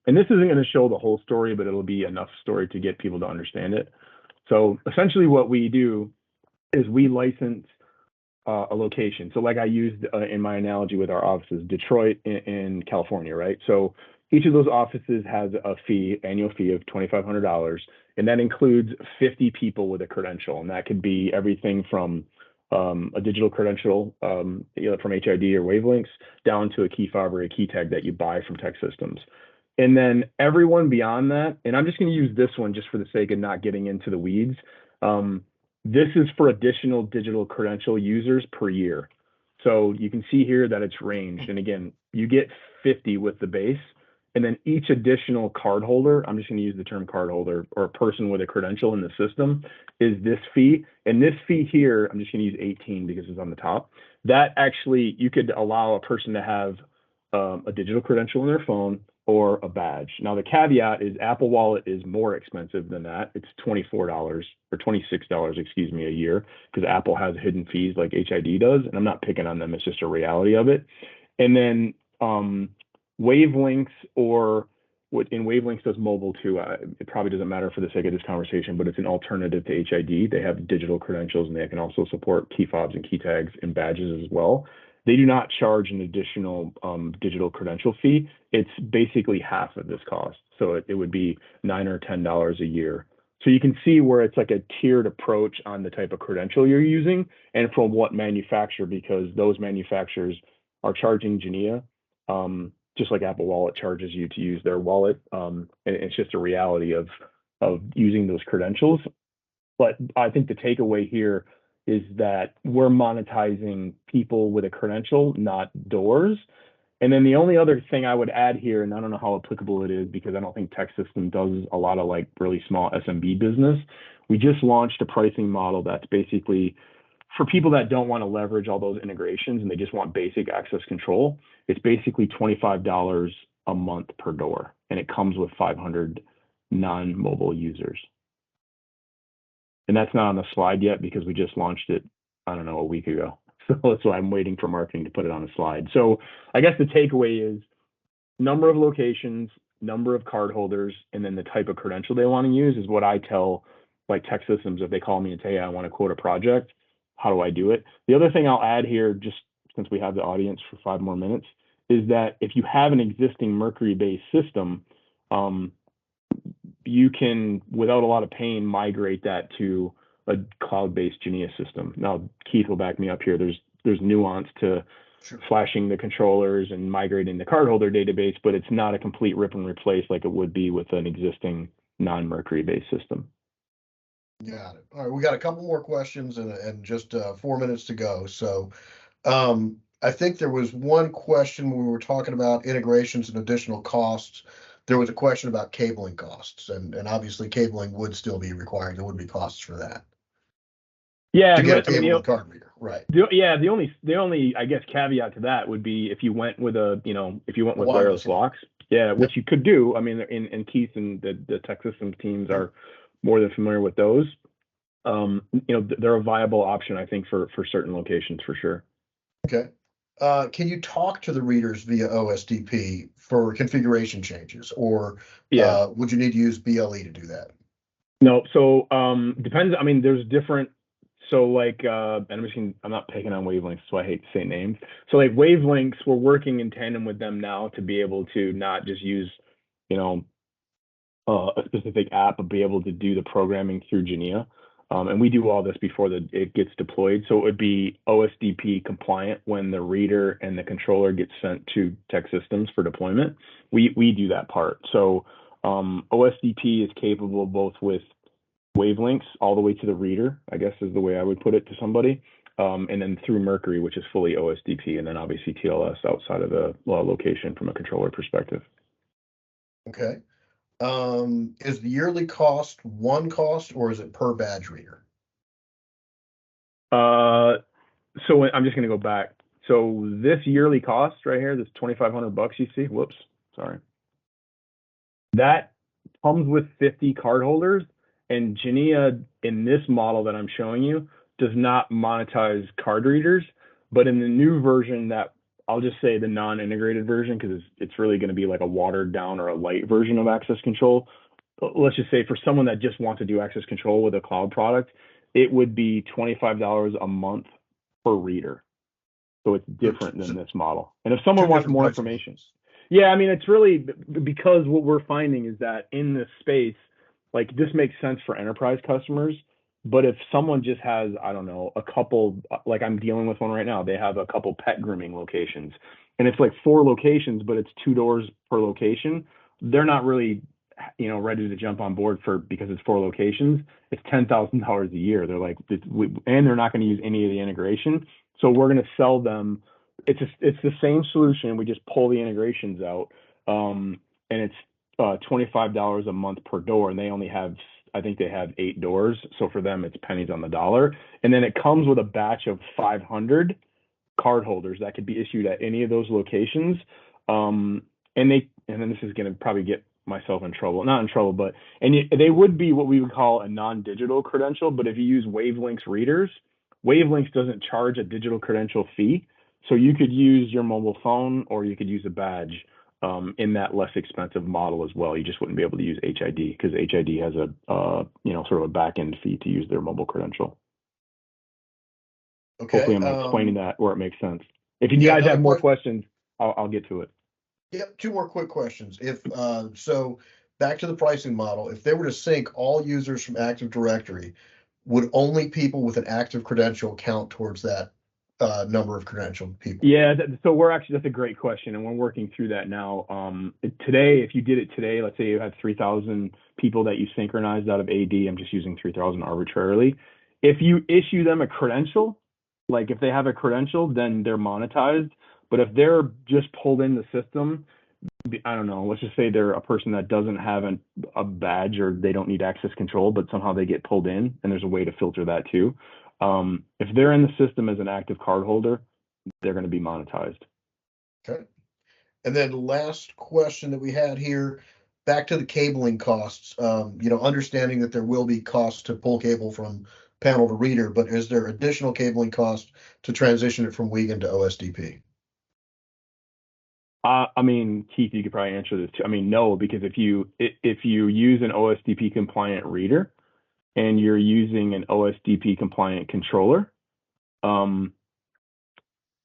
And this isn't going to show the whole story, but it'll be enough story to get people to understand it. So essentially what we do is we license a location. So like I used in my analogy with our offices, Detroit in California, right? So each of those offices has a fee, annual fee of $2,500, and that includes 50 people with a credential. And that could be everything from a digital credential, you know, from HID or wavelengths down to a key fob or a key tag that you buy from tech systems. And then everyone beyond that, and I'm just going to use this one just for the sake of not getting into the weeds. This is for additional digital credential users per year. So you can see here that it's ranged. And again, you get 50 with the base. And then each additional card holder, I'm just going to use the term card holder, or a person with a credential in the system, is this fee. And this fee here, I'm just going to use 18 because it's on the top. That actually, you could allow a person to have a digital credential in their phone or a badge. Now the caveat is Apple Wallet is more expensive than that. It's $24 or $26, excuse me, a year, because Apple has hidden fees like HID does, and I'm not picking on them. It's just a reality of it. And then wavelengths, or what in wavelengths does mobile too. It probably doesn't matter for the sake of this conversation, but it's an alternative to HID. They have digital credentials, and they can also support key fobs and key tags and badges as well. They do not charge an additional digital credential fee. It's basically half of this cost. So it would be $9 or $10 a year. So you can see where it's like a tiered approach on the type of credential you're using and from what manufacturer, because those manufacturers are charging Genea, just like Apple Wallet charges you to use their wallet. And it's just a reality of using those credentials. But I think the takeaway here is that we're monetizing people with a credential, not doors. And then the only other thing I would add here, and I don't know how applicable it is because I don't think Tech System does a lot of like really small SMB business. We just launched a pricing model that's basically for people that don't want to leverage all those integrations and they just want basic access control. It's basically $25 a month per door, and it comes with 500 non-mobile users. And that's not on the slide yet because we just launched it, I don't know, a week ago. So that's why I'm waiting for marketing to put it on a slide. So I guess the takeaway is number of locations, number of card holders, and then the type of credential they want to use is what I tell like tech systems if they call me and say, hey, I want to quote a project, how do I do it? The other thing I'll add here, just since we have the audience for 5 more minutes, is that if you have an existing Mercury-based system, you can, without a lot of pain, migrate that to a cloud-based Genea system. Now, Keith will back me up here. There's nuance to flashing the controllers and migrating the cardholder database, but it's not a complete rip and replace like it would be with an existing non-Mercury-based system. Got it. All right, we got a couple more questions and just 4 minutes to go. So I think there was one question when we were talking about integrations and additional costs. There was a question about cabling costs, and obviously cabling would still be required. There would be costs for that. Yeah, to get a I mean, cable and card reader, right? the only I guess caveat to that would be if you went with wireless locks, which you could do. I mean, in Keith and the Tech Systems teams are more than familiar with those. They're a viable option, I think, for certain locations for sure. Okay. Can you talk to the readers via OSDP for configuration changes, or would you need to use BLE to do that? No, so depends. I mean, there's different. So like, and I'm not picking on wavelengths, so I hate to say names. So like wavelengths, we're working in tandem with them now to be able to not just use, a specific app, but be able to do the programming through Genea. And we do all this before it gets deployed. So it would be OSDP compliant when the reader and the controller gets sent to Tech Systems for deployment. We do that part. So OSDP is capable both with wavelengths all the way to the reader, I guess is the way I would put it to somebody. And then through Mercury, which is fully OSDP, and then obviously TLS outside of the location from a controller perspective. Okay. Is the yearly cost one cost, or is it per badge reader? So I'm just going to go back. So this yearly cost right here, this $2,500 you see, whoops, sorry. That comes with 50 card holders, and Genea in this model that I'm showing you does not monetize card readers, but in the new version that I'll just say the non-integrated version, because it's really going to be like a watered down or a light version of access control. Let's just say for someone that just wants to do access control with a cloud product, it would be $25 a month per reader. So it's different than this model. And if someone wants more information, I mean, it's really because what we're finding is that in this space, like this makes sense for enterprise customers. But if someone just has, I don't know, a couple, like I'm dealing with one right now, they have a couple pet grooming locations and it's like 4 locations, but it's 2 doors per location. They're not really, ready to jump on board because it's 4 locations. It's $10,000 a year. They're like, and they're not going to use any of the integration. So we're going to sell them. It's the same solution. We just pull the integrations out. And it's $25 a month per door. And they only have, I think they have 8 doors. So for them, it's pennies on the dollar. And then it comes with a batch of 500 card holders that could be issued at any of those locations. And then this is going to probably get myself in trouble, not in trouble, but, they would be what we would call a non-digital credential. But if you use Wavelengths readers, Wavelengths doesn't charge a digital credential fee. So you could use your mobile phone or you could use a badge in that less expensive model as well. You just wouldn't be able to use HID because HID has a sort of a back end fee to use their mobile credential. Okay. Hopefully I'm explaining that where it makes sense. If you guys have more questions, I'll get to it. Yep. 2 more quick questions. If so, back to the pricing model. If they were to sync all users from Active Directory, would only people with an active credential count towards that number of credentialed people? Yeah, so that's a great question, and we're working through that now. Today, if you did it today, let's say you had 3,000 people that you synchronized out of AD. I'm just using 3,000 arbitrarily. If you issue them a credential, like if they have a credential, then they're monetized. But if they're just pulled in the system, I don't know, let's just say they're a person that doesn't have a badge or they don't need access control, but somehow they get pulled in, and there's a way to filter that too. If they're in the system as an active card holder, they're going to be monetized. Okay. And then last question that we had here, back to the cabling costs, understanding that there will be costs to pull cable from panel to reader, but is there additional cabling cost to transition it from Wiegand to OSDP? I mean, Keith, you could probably answer this too. I mean, no, because if you use an OSDP compliant reader and you're using an OSDP compliant controller, and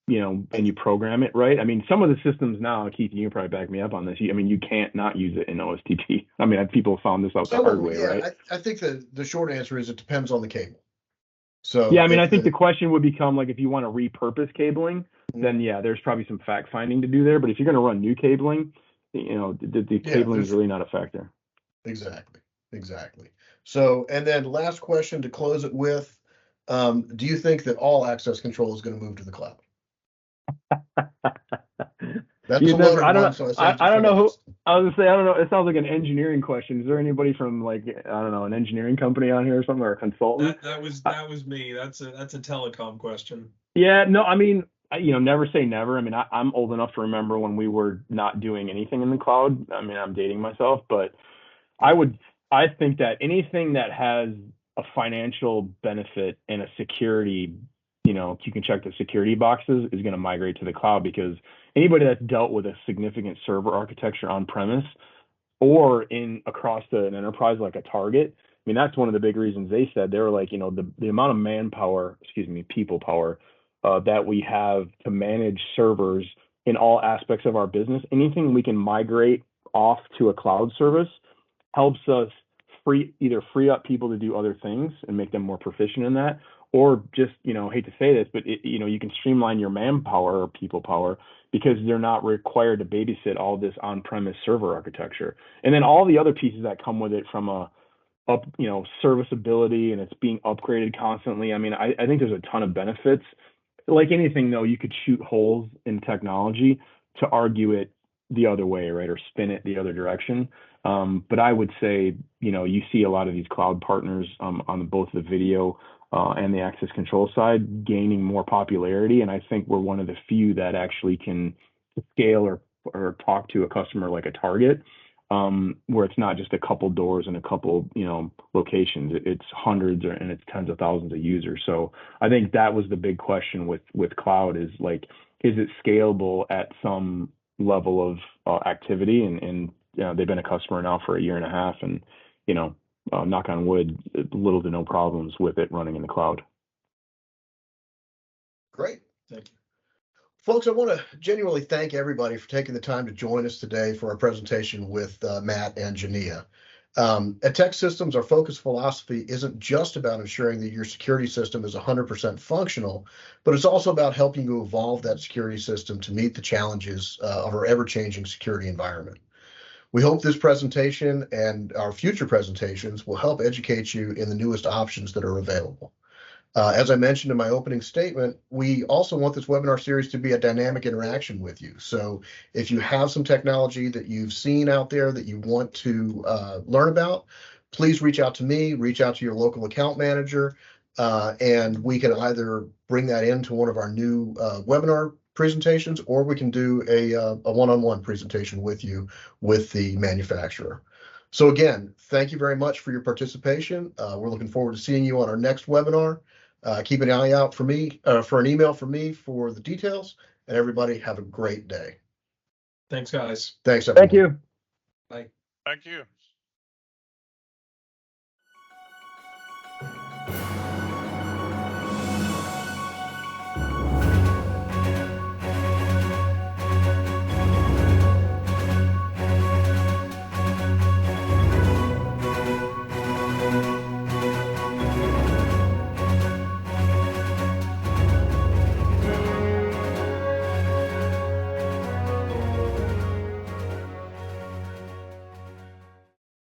you program it right. I mean, some of the systems now, Keith, you can probably back me up on this. You can't not use it in OSDP. I mean, people found this out the hard way, right? I think the short answer is it depends on the cable. So yeah, I mean, I think the question would become like if you want to repurpose cabling, then there's probably some fact finding to do there. But if you're going to run new cabling, the cabling is really not a factor. Exactly. So, and then last question to close it with, do you think that all access control is going to move to the cloud? That's a loaded one, so I don't know I was gonna say, I don't know. It sounds like an engineering question. Is there anybody from like, I don't know, an engineering company on here or something, or a consultant? That was me. That's a telecom question. Yeah, no, I mean, never say never. I mean, I'm old enough to remember when we were not doing anything in the cloud. I mean, I'm dating myself, but I would, I think that anything that has a financial benefit and a security, you can check the security boxes, is going to migrate to the cloud, because anybody that's dealt with a significant server architecture on premise or in across an enterprise like a Target. I mean, that's one of the big reasons they said. They were like, the amount of manpower, people power, that we have to manage servers in all aspects of our business. Anything we can migrate off to a cloud service helps us either free up people to do other things and make them more proficient in that, or just, hate to say this, but you can streamline your manpower or people power, because they're not required to babysit all this on-premise server architecture. And then all the other pieces that come with it, from serviceability, and it's being upgraded constantly. I mean, I think there's a ton of benefits. Like anything though, you could shoot holes in technology to argue it the other way, right? Or spin it the other direction. But I would say, you see a lot of these cloud partners, on both the video and the access control side, gaining more popularity. And I think we're one of the few that actually can scale or talk to a customer like a Target, where it's not just a couple doors and a couple, locations. It's hundreds and it's tens of thousands of users. So I think that was the big question with cloud, is like, is it scalable at some level of activity? And they've been a customer now for a year and a half, and knock on wood, little to no problems with it running in the cloud. Great. Thank you. Folks, I want to genuinely thank everybody for taking the time to join us today for our presentation with Matt and Genea. At Tech Systems, our focus philosophy isn't just about ensuring that your security system is 100% functional, but it's also about helping you evolve that security system to meet the challenges of our ever-changing security environment. We hope this presentation and our future presentations will help educate you in the newest options that are available. As I mentioned in my opening statement, we also want this webinar series to be a dynamic interaction with you. So if you have some technology that you've seen out there that you want to learn about, please reach out to me, reach out to your local account manager, and we can either bring that into one of our new webinar presentations, or we can do a one-on-one presentation with you with the manufacturer. So again, thank you very much for your participation. We're looking forward to seeing you on our next webinar. Keep an eye out for an email from me for the details, and everybody have a great day. Thanks, guys. Thanks, everyone. Thank you. Bye. Thank you.